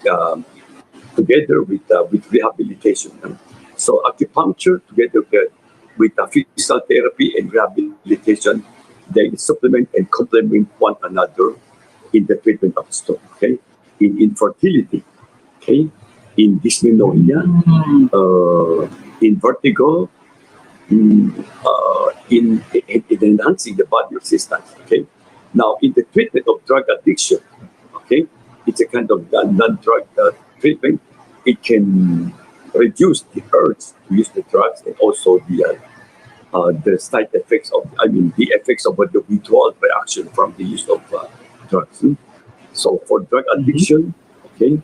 together with rehabilitation. So acupuncture together with physical therapy and rehabilitation, they supplement and complement one another in the treatment of stroke. Okay, in infertility. Okay, in dysmenorrhea, in vertigo, in enhancing the body resistance. Okay, now in the treatment of drug addiction, okay, it's a kind of non-drug treatment. It can reduce the urge to use the drugs and also the side effects of, the effects of the withdrawal reaction from the use of drugs. So for drug addiction, okay,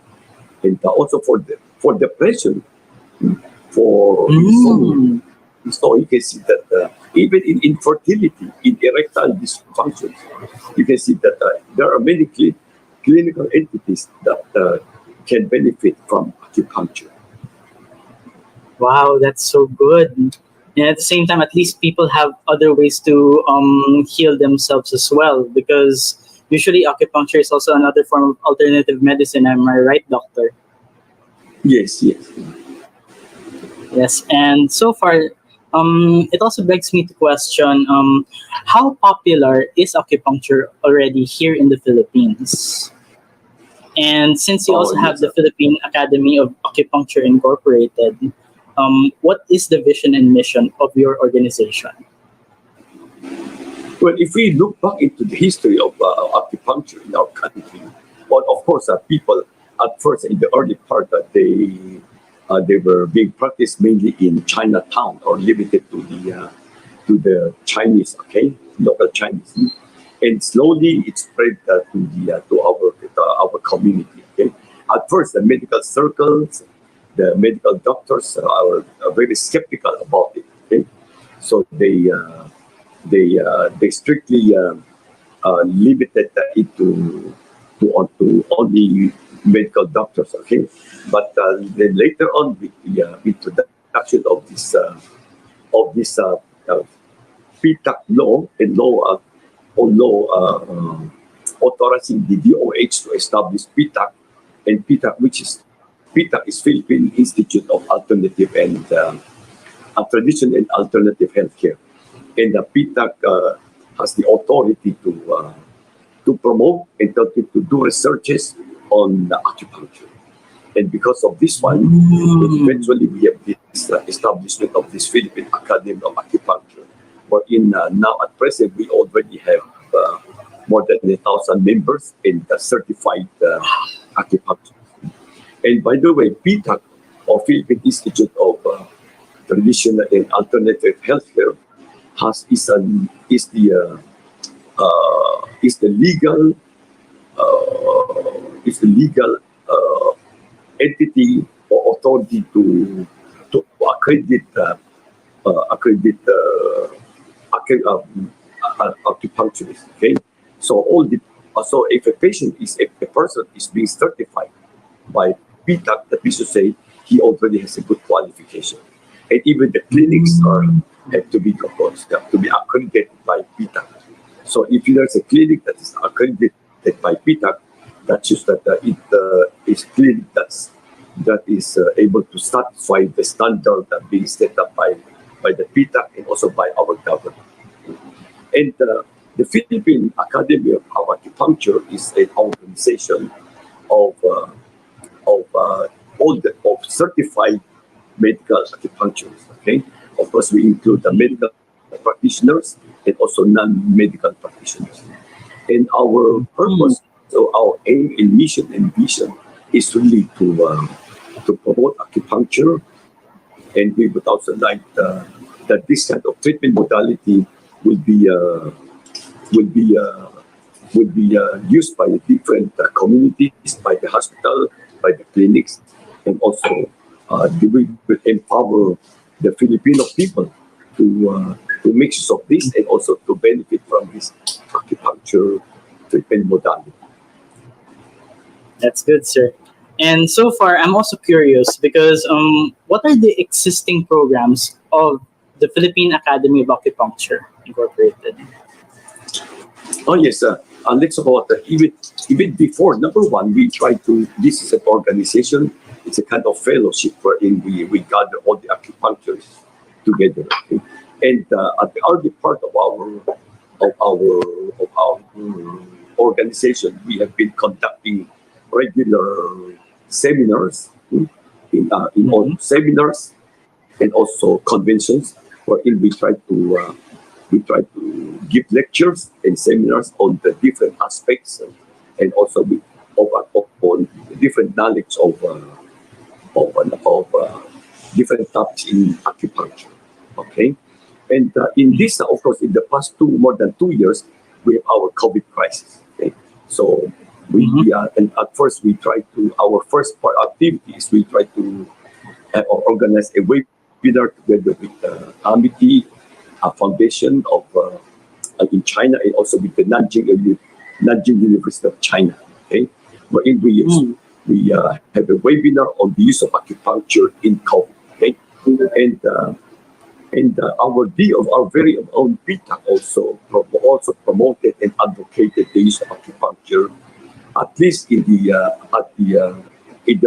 and also for depression, for insomnia. So you can see that even in infertility, in erectile dysfunction, you can see that there are many clinical entities that can benefit from acupuncture.
Wow, that's so good. And at the same time, at least people have other ways to heal themselves as well, because usually acupuncture is also another form of alternative medicine. Am I right, doctor?
Yes, yes.
Yes. And so far, it also begs me to question how popular is acupuncture already here in the Philippines? And since you
Oh,
also have
yes.
the Philippine Academy of Acupuncture Incorporated, what is the vision and mission of your organization?
Well, if we look back into the history of acupuncture in our country, well, of course, people at first in the early part that they were being practiced mainly in Chinatown or limited to the Chinese, okay, local Chinese, and slowly it spread to our community. Okay, at first the medical circles, the medical doctors are very skeptical about it. Okay, so they strictly limited it to only medical doctors. Okay, but then later on with the introduction of this PTAC law and authorizing the DOH to establish PTAC, and PTAC, PTAC is Philippine Institute of Alternative and Traditional and Alternative Healthcare, and the PTAC has the authority to promote and to do researches on acupuncture. And because of this one, eventually we have this establishment of this Philippine Academy of Acupuncture, wherein now at present we already have more than 1,000 members in the certified acupuncture. And by the way, PTAC, or Philippine Institute of Traditional and Alternative Healthcare, is the legal entity or authority to accredit acupuncturists. Okay, so if a person is being certified by PTAC, that means to say he already has a good qualification, and even the clinics have to be, of course, have to be accredited by PTAC. So if there's a clinic that is accredited by PTAC, that shows that it is clinic that is able to satisfy the standard that being set up by the PTAC and also by our government. And the Philippine Academy of Acupuncture is an organization of of certified medical acupuncturists. Okay, of course we include the medical practitioners and also non-medical practitioners. And our purpose, so our aim and mission and vision is really to promote acupuncture, and we would also like that this kind of treatment modality will be used by different communities, by the hospital, by the clinics, and also we will empower the Filipino people to make use of this and also to benefit from this acupuncture treatment modality.
That's good, sir. And so far, I'm also curious because what are the existing programs of the Philippine Academy of Acupuncture Incorporated?
Oh yes, and let's talk about even before. Number one, we try to. This is an organization. It's a kind of fellowship wherein we gather all the acupuncturists together. Okay? And at the early part of our organization, we have been conducting regular seminars in all seminars and also conventions wherein we try to give lectures and seminars on the different aspects and also on different knowledge of different topics in acupuncture. Okay, and in this, of course, in the past more than 2 years, we have our COVID crisis. Okay, so we and at first we try to our first part activities we try to organize a webinar together with Amity, a foundation of in China, and also with the Nanjing University of China. Okay, wherein we have a webinar on the use of acupuncture in COVID. Okay, and our our very own PITA also promoted and advocated the use of acupuncture, at least in the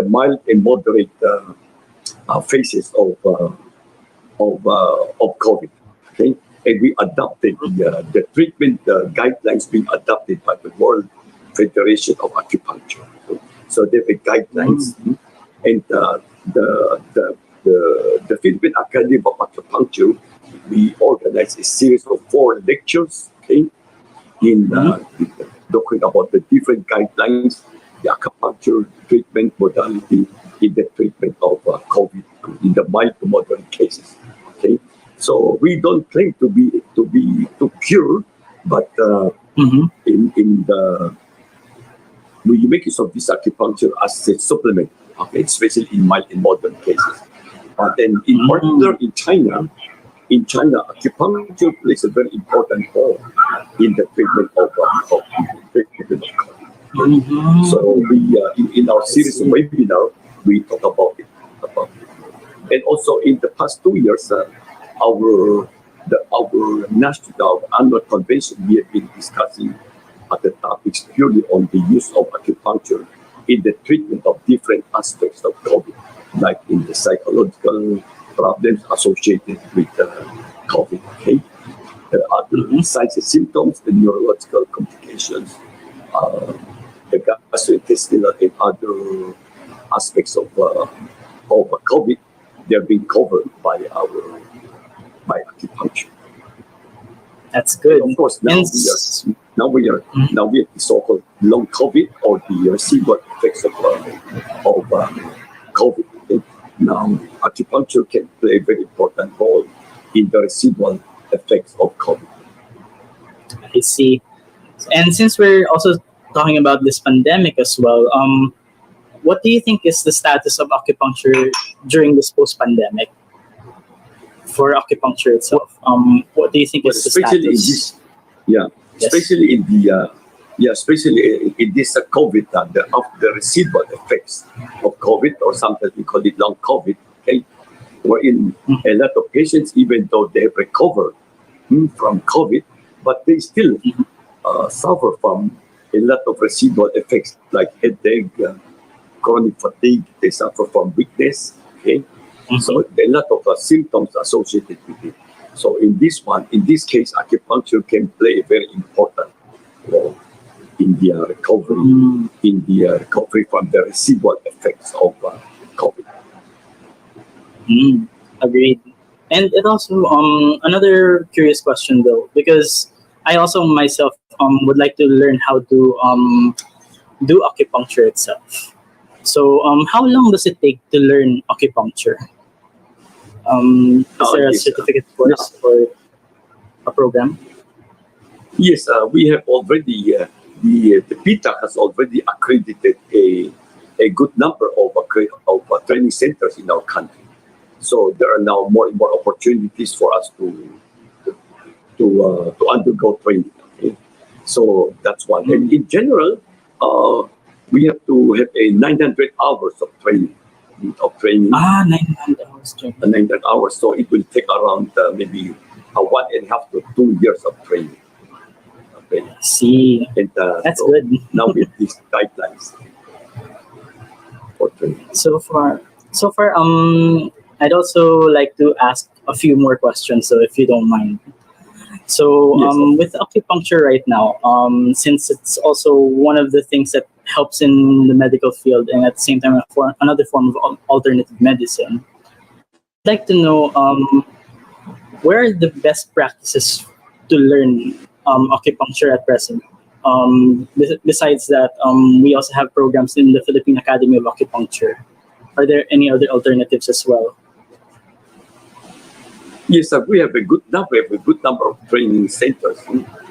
mild and moderate phases of COVID. Okay, and we adopted the treatment guidelines being adopted by the World Federation of Acupuncture. So there were guidelines, and the Philippine Academy of Acupuncture, we organized a series of 4 lectures. Okay, in talking about the different guidelines, the acupuncture treatment modality in the treatment of COVID in the mild to moderate cases. Okay, so we don't claim to cure, but in the we make use of this acupuncture as a supplement, okay, especially in mild and moderate cases. But then, in particular, in China, acupuncture plays a very important role in the treatment of treatment of COVID. So in our series of webinar, we talk about it. And also in the past 2 years, our national annual convention, we have been discussing the topics purely on the use of acupuncture in the treatment of different aspects of COVID, like in the psychological problems associated with COVID. Okay, the other signs and symptoms, the neurological complications, the gastrointestinal and other aspects of COVID, they're being covered by acupuncture.
That's good.
And of course, now we are the so-called long COVID, or the residual effects of COVID. Okay? Now, acupuncture can play a very important role in the residual effects of COVID.
I see. And since we're also talking about this pandemic as well, what do you think is the status of acupuncture during this post-pandemic for acupuncture itself? What do you think is the status?
Especially in the especially in this COVID, the residual effects of COVID, or sometimes we call it long COVID. Okay, wherein a lot of patients, even though they have recovered from COVID, but they still suffer from a lot of residual effects like headache, chronic fatigue. They suffer from weakness. Okay, so a lot of symptoms associated with it. So in this case, acupuncture can play a very important role in the recovery from the residual effects of COVID.
Agreed. And it also another curious question though, because I also myself would like to learn how to do acupuncture itself. So how long does it take to learn acupuncture? Is there a certificate course or a program?
Yes, we have already, the PITA has already accredited a good number of training centers in our country. So there are now more and more opportunities for us to undergo training. Okay? So that's one. And in general, we have to have a 900 hours of training.
900 hours training.
900 hours. So it will take around maybe 1.5 to 2 years of training. Okay.
See,
and,
that's good.
Now we have these guidelines for training.
So far, I'd also like to ask a few more questions, so if you don't mind. So with acupuncture right now, since it's also one of the things that helps in the medical field, and at the same time another form of alternative medicine, I'd like to know where are the best practices to learn acupuncture at present. Besides that, we also have programs in the Philippine Academy of Acupuncture. Are there any other alternatives as well?
Yes, we have a good number. We have a good number of training centers,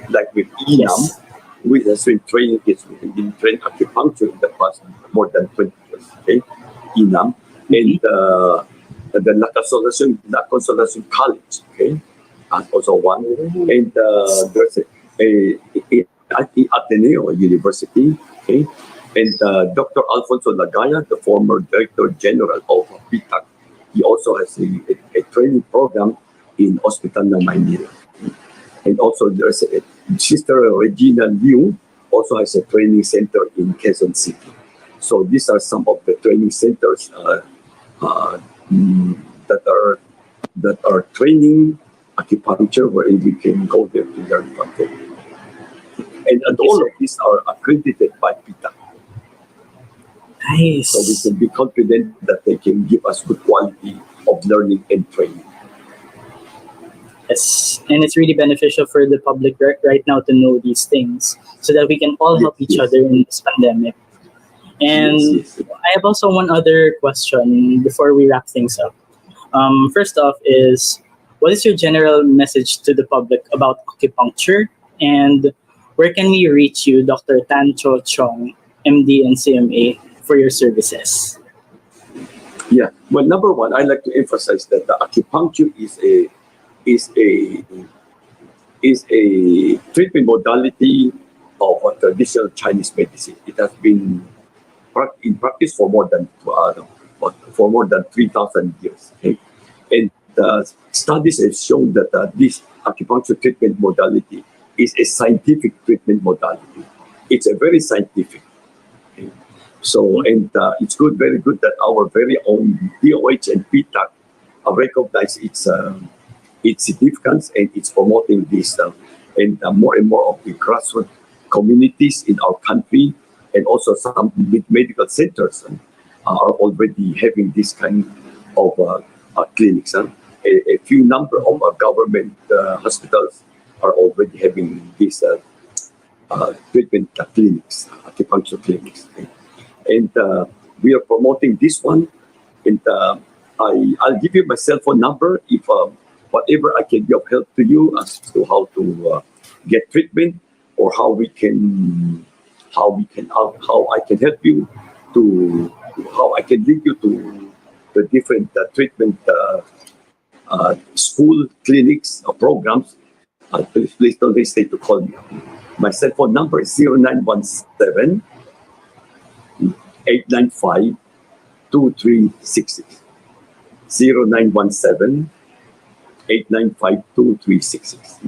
like with ENAM.
Yes.
We have been training acupuncture in the past more than 20 years. Okay, ENAM and the La Consolacion College. Okay, and also one. And there's a Ateneo University. Okay, and Dr. Alfonso Lagaya, the former Director General of PITAC, he also has a training program in Hospital ng Maynila. And also there's a Sister Regina Liu also has a training center in Quezon City. So these are some of the training centers that are training acupuncture, where we can go there to learn from them. And all of these are accredited by PITA.
Nice.
So we can be confident that they can give us good quality of learning and training.
Yes, and it's really beneficial for the public right now to know these things so that we can all help each other in this pandemic. And I have also one other question before we wrap things up. First off is, what is your general message to the public about acupuncture, and where can we reach you, Dr. Tan Cho Chong, MD and CMA, for your services?
Yeah, well, number one, I like to emphasize that the acupuncture is a treatment modality of a traditional Chinese medicine. It has been in practice for more than 3,000 years. Okay? And studies have shown that this acupuncture treatment modality is a scientific treatment modality. It's a very scientific. Okay? So, and it's good, very good that our very own DOH and PTAC recognize its significance, and it's promoting this. And more of the grassroots communities in our country, and also some medical centers are already having this kind of clinics. A few number of government hospitals are already having these treatment clinics, acupuncture clinics. And we are promoting this one. And I'll give you my cell phone number if whatever I can be of help to you as to how to get treatment, or how I can help you to how I can lead you to the different treatment school clinics or programs. Please don't hesitate to call me. My cell phone number is 0917 895 2366. 0917 895 2366.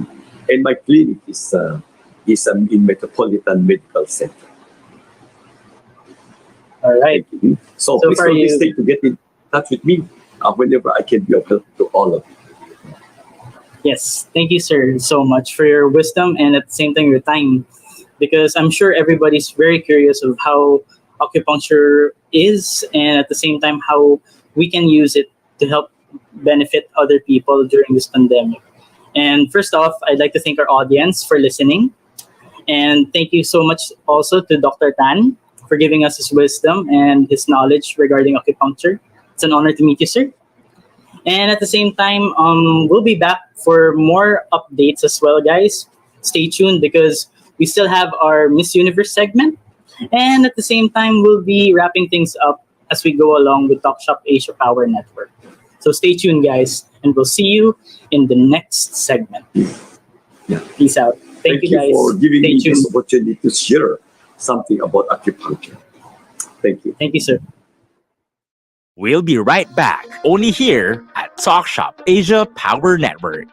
And my clinic is in Metropolitan Medical Center.
All right.
So please don't hesitate to get in touch with me whenever I can be of help to all of you.
Yes, thank you, sir, so much for your wisdom and at the same time your time, because I'm sure everybody's very curious of how acupuncture is, and at the same time how we can use it to help benefit other people during this pandemic. And first off, I'd like to thank our audience for listening. And thank you so much also to Dr. Tan for giving us his wisdom and his knowledge regarding acupuncture. It's an honor to meet you, sir. And at the same time, we'll be back for more updates as well, guys. Stay tuned because we still have our Miss Universe segment. And at the same time, we'll be wrapping things up as we go along with Talk.Shop.Asia Power Network. So stay tuned, guys, and we'll see you in the next segment.
Yeah.
Peace out. Thank you, guys.
For giving
Stay
me
tuned.
this opportunity to share something about acupuncture. Thank you.
Thank you, sir.
We'll be right back, only here at Talk Shop Asia Power Network.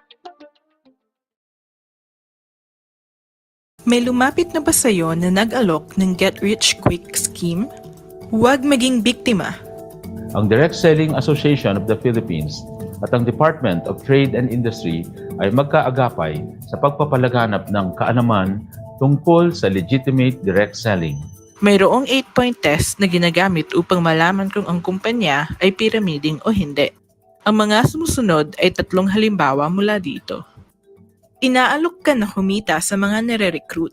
May lumapit na ba sa'yo na nag-alok ng Get Rich Quick scheme? Huwag maging biktima.
Ang Direct Selling Association of the Philippines at ang Department of Trade and Industry ay magkaagapay sa pagpapalaganap ng kaalaman tungkol sa legitimate direct selling.
Mayroong 8-point test na ginagamit upang malaman kung ang kumpanya ay piramiding o hindi. Ang mga sumusunod ay 3 halimbawa mula dito. Inaalok ka na kumita sa mga nire-recruit.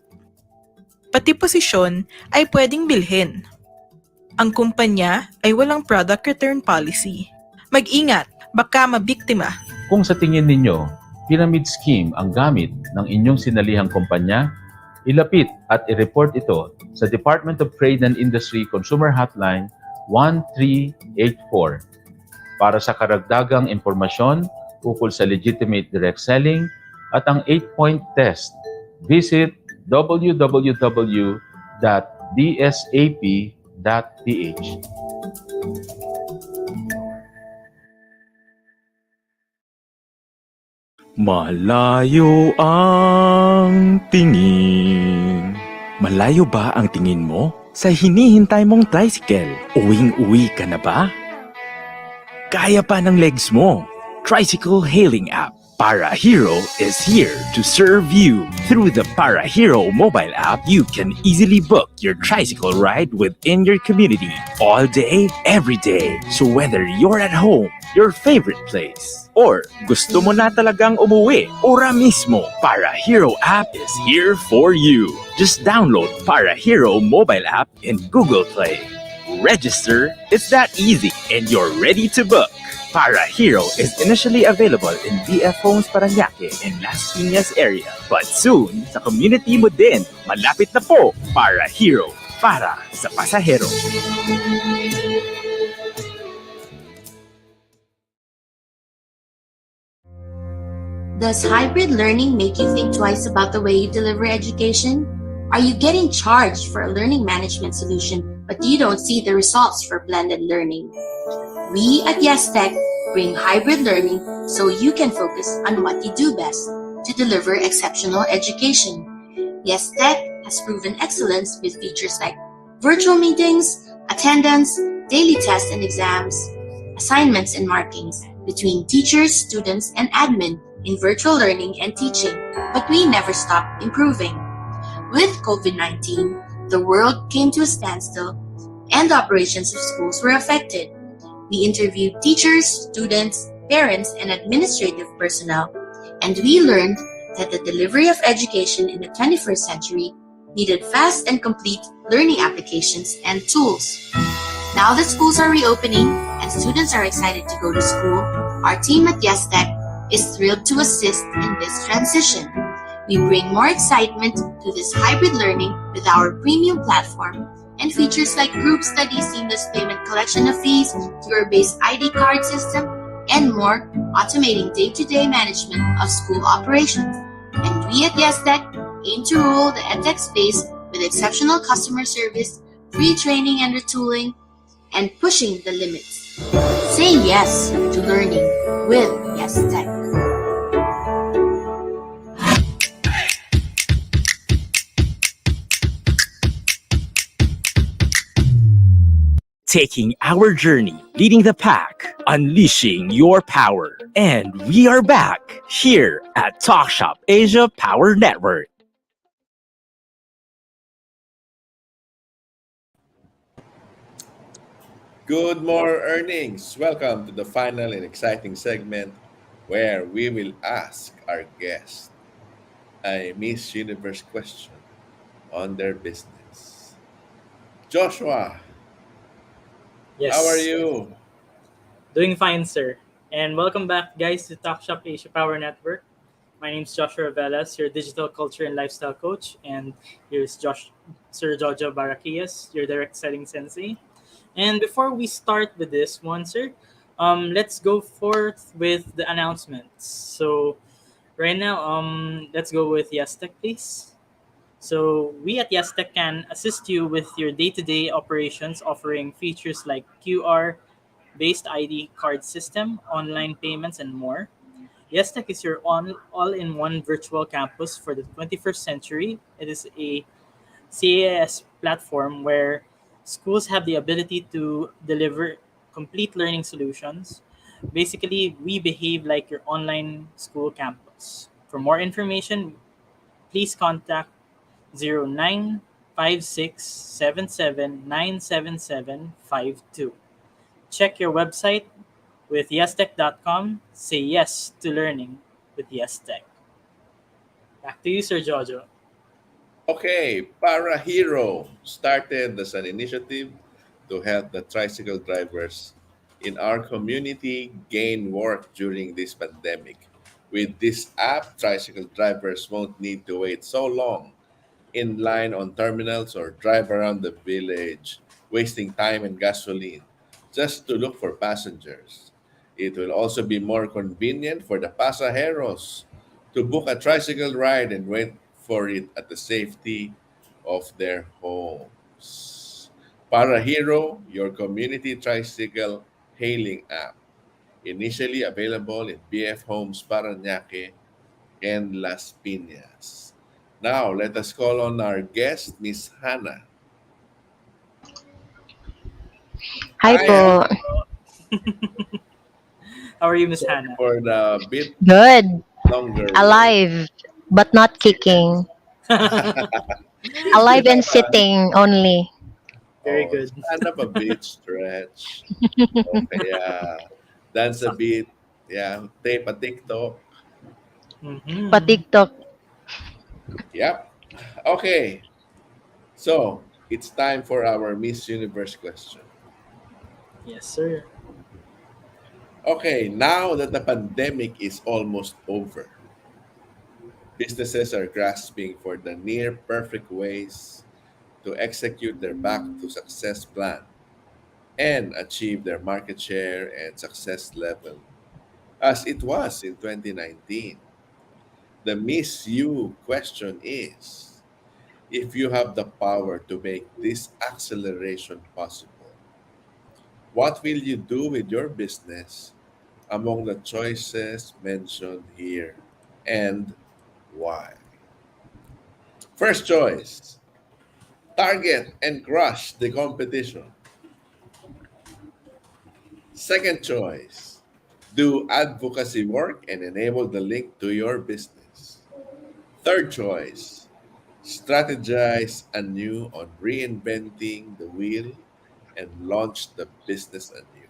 Pati posisyon ay pwedeng bilhin. Ang kumpanya ay walang product return policy. Mag-ingat, baka mabiktima.
Kung sa tingin ninyo, pyramid scheme ang gamit ng inyong sinalihang kumpanya, ilapit at i-report ito sa Department of Trade and Industry Consumer Hotline 1384. Para sa karagdagang impormasyon ukol sa legitimate direct selling at ang 8-point test, visit www.dsap.ph.
Malayo ang tingin. Malayo ba ang tingin mo? Sa hinihintay mong tricycle, uwing-uwi ka na ba? Kaya pa ng legs mo. Tricycle hailing app Para Hero is here to serve you. Through the Para Hero mobile app, you can easily book your tricycle ride within your community all day, every day. So whether you're at home, your favorite place, or gusto mo na talagang umuwi, ora mismo, Para Hero app is here for you. Just download Para Hero mobile app in Google Play. Register, it's that easy, and you're ready to book. Para Hero is initially available in BF Homes Paranaque and Las Piñas area. But soon, sa community mo din, malapit na po, Para Hero, para sa pasahero.
Does hybrid learning make you think twice about the way you deliver education? Are you getting charged for a learning management solution, but you don't see the results for blended learning? We at YesTech bring hybrid learning so you can focus on what you do best to deliver exceptional education. YesTech has proven excellence with features like virtual meetings, attendance, daily tests and exams, assignments and markings between teachers, students, and admin in virtual learning and teaching. But we never stop improving. With COVID-19, the world came to a standstill and the operations of schools were affected. We interviewed teachers, students, parents, and administrative personnel, and we learned that the delivery of education in the 21st century needed fast and complete learning applications and tools. Now that schools are reopening and students are excited to go to school, our team at YesTech is thrilled to assist in this transition. We bring more excitement to this hybrid learning with our premium platform and features like group study, seamless payment collection of fees, your-based ID card system, and more, automating day-to-day management of school operations. And we at YesTech aim to rule the edtech space with exceptional customer service, free training and retooling, and pushing the limits. Say yes to learning with YesTech.
Taking our journey, leading the pack, unleashing your power. And we are back here at Talk.Shop.Asia Power Network.
Good morning, earnings. Welcome to the final and exciting segment where we will ask our guests a Miss Universe question on their business. Joshua,
Yes.
how are you?
Doing fine, sir. And welcome back, guys, to Talk Shop Asia Power Network. My name is Joshua Velas, your digital culture and lifestyle coach. And here's Sir Jojo Barakias, your direct selling sensei. And before we start with this one, sir, let's go forth with the announcements. So right now, let's go with YesTech, please. So we at YesTech can assist you with your day-to-day operations, offering features like QR-based ID card system, online payments, and more. YesTech is your all-in-one virtual campus for the 21st century. It is a CAS platform where schools have the ability to deliver complete learning solutions. Basically, we behave like your online school campus. For more information, please contact 095677977752. Check your website with yestech.com. Say yes to learning with YesTech. Back to you, Sir Jojo.
Okay, Para Hero started as an initiative to help the tricycle drivers in our community gain work during this pandemic. With this app, tricycle drivers won't need to wait so long in line on terminals or drive around the village, wasting time and gasoline just to look for passengers. It will also be more convenient for the pasajeros to book a tricycle ride and wait for it at the safety of their homes. Para Hero, your community tricycle hailing app, initially available in BF Homes Paranaque and Las Piñas. Now, let us call on our guest, Miss Hannah.
Hi
Hi,
po.
Hannah.
How are you, Miss
Sorry
Hannah?
for the bit
Good.
longer wait.
Alive, but not kicking.
You
Alive and
have a,
sitting only.
Very
oh,
good.
stand up a bit, stretch. Okay, dance a bit. Yeah, tape a TikTok.
Mm-hmm.
Pa-TikTok.
Yep. Okay, so it's time for our Miss Universe question.
Yes, sir.
Okay, now that the pandemic is almost over, businesses are grasping for the near perfect ways to execute their back to success plan and achieve their market share and success level as it was in 2019. The Miss You question is, if you have the power to make this acceleration possible, what will you do with your business among the choices mentioned here and why? First choice, target and crush the competition. Second choice, do advocacy work and enable the link to your business. Third choice, strategize anew on reinventing the wheel and launch the business anew.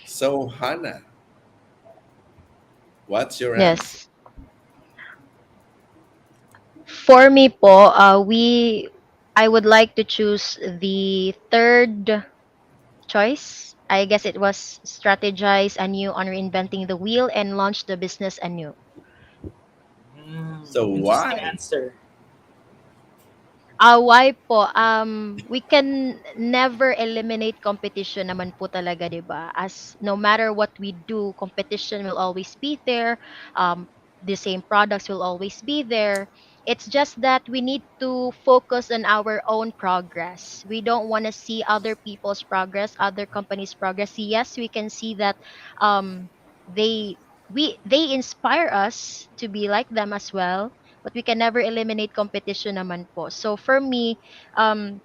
So, Hannah, what's your answer?
Yes. For me po, I would like to choose the third choice. I guess it was strategize anew on reinventing the wheel and launch the business anew.
So,
Interesting
why?
answer.
Why po? We can never eliminate competition naman po talaga, 'di ba? As no matter what we do, competition will always be there. The same products will always be there. It's just that we need to focus on our own progress. We don't want to see other people's progress, other companies' progress. Yes, we can see that um they they inspire us to be like them as well, but we can never eliminate competition naman po. So for me, um,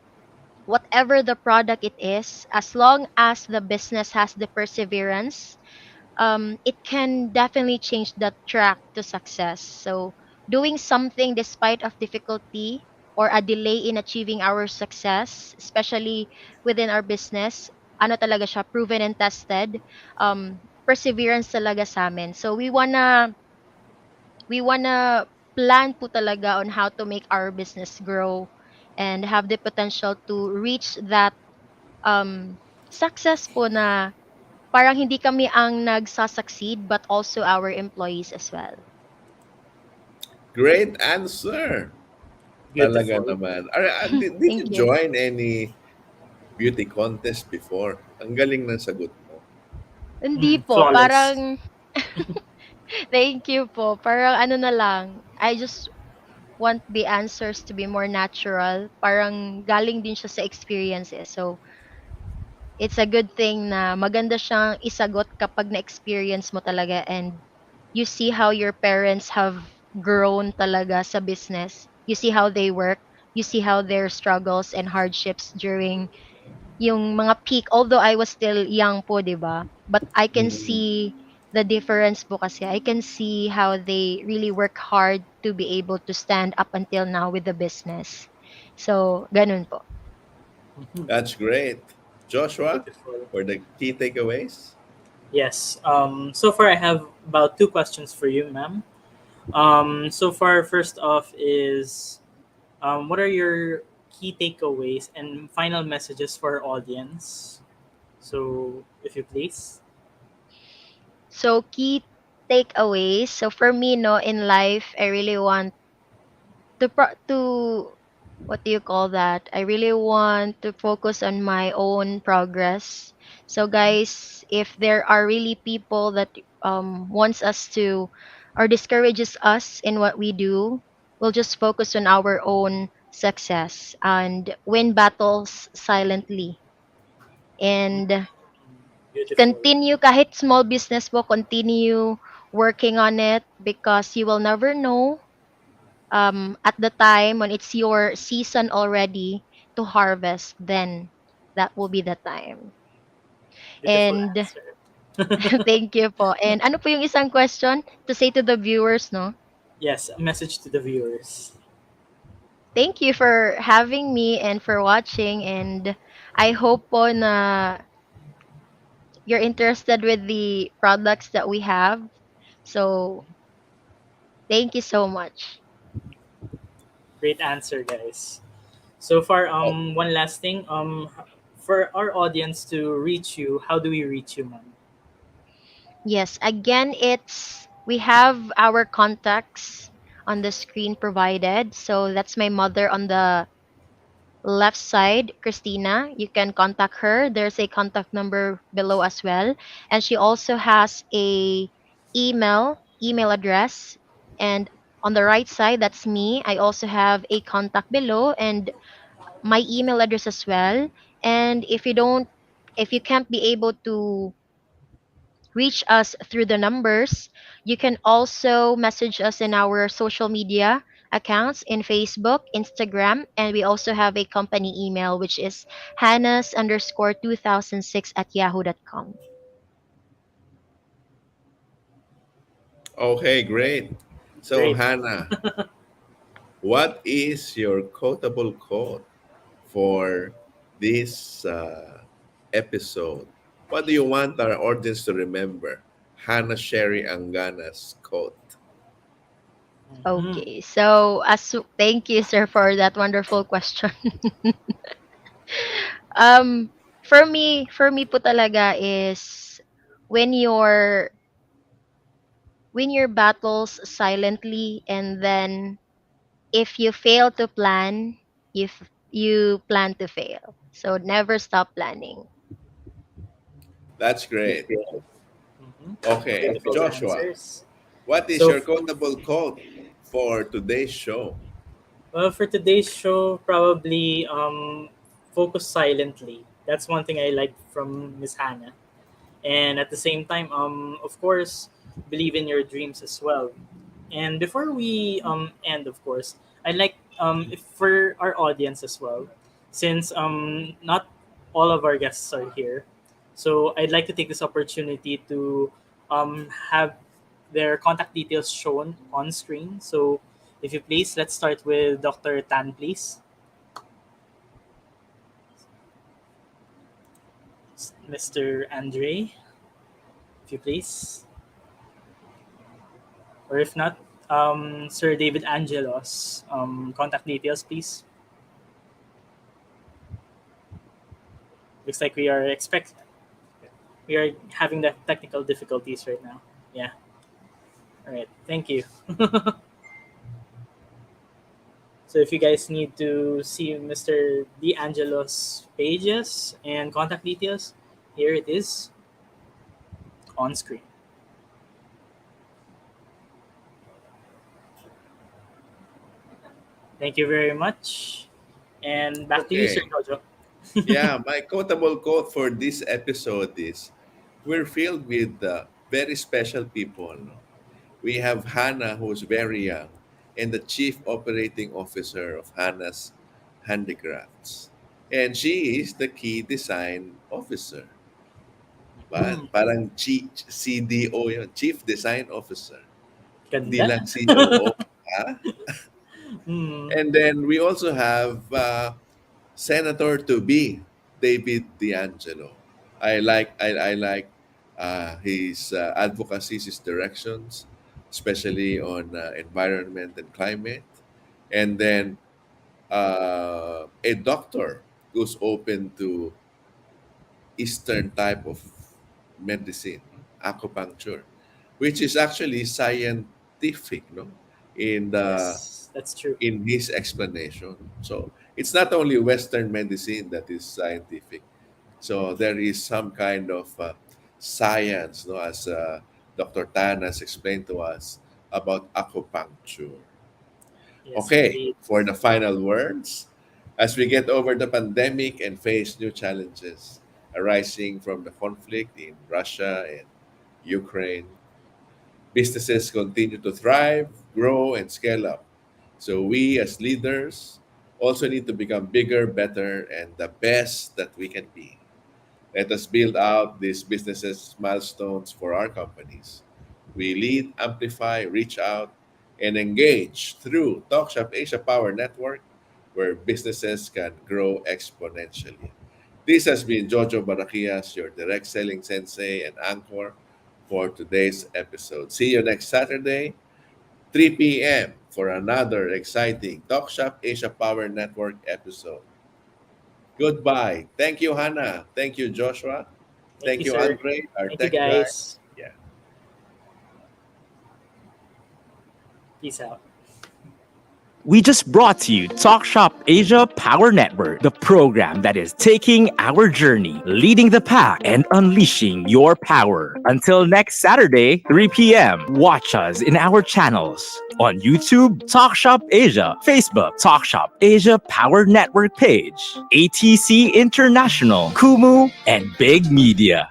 whatever the product it is, as long as the business has the perseverance, it can definitely change the track to success. So doing something despite of difficulty or a delay in achieving our success, especially within our business, ano talaga siya, proven and tested, perseverance talaga sa amin. So we wanna plan po talaga on how to make our business grow and have the potential to reach that success po na parang hindi kami ang nagsa-succeed but also our employees as well.
Great answer. Talaga
Beautiful.
naman. Did you
Thank you.
join any beauty contest before? Ang galing ng sagot mo.
Hindi po,
Flawless.
parang thank you po. Parang ano na lang, I just want the answers to be more natural. Parang galing din siya sa experiences. So, it's a good thing na maganda siyang isagot kapag na-experience mo talaga and you see how your parents have grown talaga sa business. You see how they work. You see how their struggles and hardships during yung mga peak. Although I was still young po, di ba? But I can
Mm,
see the difference po kasi. I can see how they really work hard to be able to stand up until now with the business. So, ganun po.
that's great. Joshua,
Beautiful.
for the key takeaways?
Yes. So far, I have about two questions for you, ma'am. So far, first off is, what are your key takeaways and final messages for our audience? So, if you please.
So, key takeaways. So, for me, no, in life, I really want to what do you call that? I really want to focus on my own progress. So guys, if there are really people that wants us to or discourages us in what we do, we'll just focus on our own success and win battles silently and
Beautiful.
continue kahit small business po, continue working on it because you will never know at the time when it's your season already to harvest, then that will be the time.
Beautiful
And
answer.
thank you po. And ano po yung isang question to say to the viewers, no?
Yes, a message to the viewers.
Thank you for having me and for watching, and I hope po na you're interested with the products that we have. So, thank you so much.
Great answer, guys. So far,
Oh,
one last thing. For our audience to reach you, how do we reach you, man?
Yes, again, it's we have our contacts on the screen provided. So that's my mother on the left side, Christina. You can contact her. There's a contact number below as well, and she also has a email address. And on the right side, that's me. I also have a contact below and my email address as well. And if you can't be able to reach us through the numbers, you can also message us in our social media accounts in Facebook, Instagram, and we also have a company email, which is Hannes underscore 2006 at yahoo.com.
okay, great. So,
Great.
Hannah, what is your quotable quote for this episode? What do you want our audience to remember? Hanah Sherry Anggana's quote.
Mhm.
Okay, so thank you, sir, for that wonderful question. um, for me po talaga is when you're win your battles silently, and then if you fail to plan, you plan to fail. So never stop planning.
That's great.
Mhm.
Okay,
Beautiful
Joshua,
answers.
what is
So,
your quotable quote for today's show?
well, for today's show, probably focus silently. That's one thing I like from Miss Hannah. And at the same time, of course, believe in your dreams as well. And before we end, of course, I'd like if for our audience as well, since not all of our guests are here, so I'd like to take this opportunity to have their contact details shown on screen. So if you please, let's start with Dr. Tan, please. Mr. Andre, if you please. Or if not, Sir David Angelos, contact details, please. Looks like we are having the technical difficulties right now. Yeah. All right. Thank you. So if you guys need to see Mr. D'Angelo's pages and contact details, here it is on screen. Thank you very much. And back to you, Sir
Okay.
Jojo.
Yeah, my quotable quote for this episode is we're filled with very special people. No? We have Hannah, who's very young, and the chief operating officer of Hannah's Handicrafts. And she is the key design officer. But
Hmm.
parang CDO yun, Chief Design Officer. Hindi
Ganda.
lang COO. Ha?
Hmm.
And then we also have Senator to be David D'Angelo. I like his advocacies, his directions, especially on environment and climate. And then a doctor who's open to Eastern type of medicine, no? Acupuncture, which is actually scientific, no, in the
Yes, that's true.
in his explanation. So it's not only Western medicine that is scientific. So there is some kind of science, no, as Dr. Tan has explained to us about acupuncture.
Yes,
Okay,
indeed.
for the final words, as we get over the pandemic and face new challenges arising from the conflict in Russia and Ukraine, Businesses continue to thrive, grow, and scale up. So we as leaders also need to become bigger, better, and the best that we can be. Let us build out these businesses milestones for our companies. We lead, amplify, reach out, and engage through Talk.Shop Asia Power Network, where businesses can grow exponentially. This has been Jojo Barakias, your direct selling sensei and anchor for today's episode. See you next Saturday, 3 p.m., for another exciting Talk.Shop Asia Power Network episode. Goodbye. Thank you, Hannah. Thank you, Joshua.
Thank
Thank
you,
you,
sir.
Andre, our
Thank you,
tech guy.
guys.
Yeah.
Peace out.
We just brought to you Talk Shop Asia Power Network, the program that is taking our journey, leading the pack, and unleashing your power. Until next Saturday, 3 p.m., watch us in our channels on YouTube, Talk Shop Asia, Facebook, Talk Shop Asia Power Network page, ATC International, Kumu, and Big Media.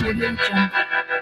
Audio Jungle.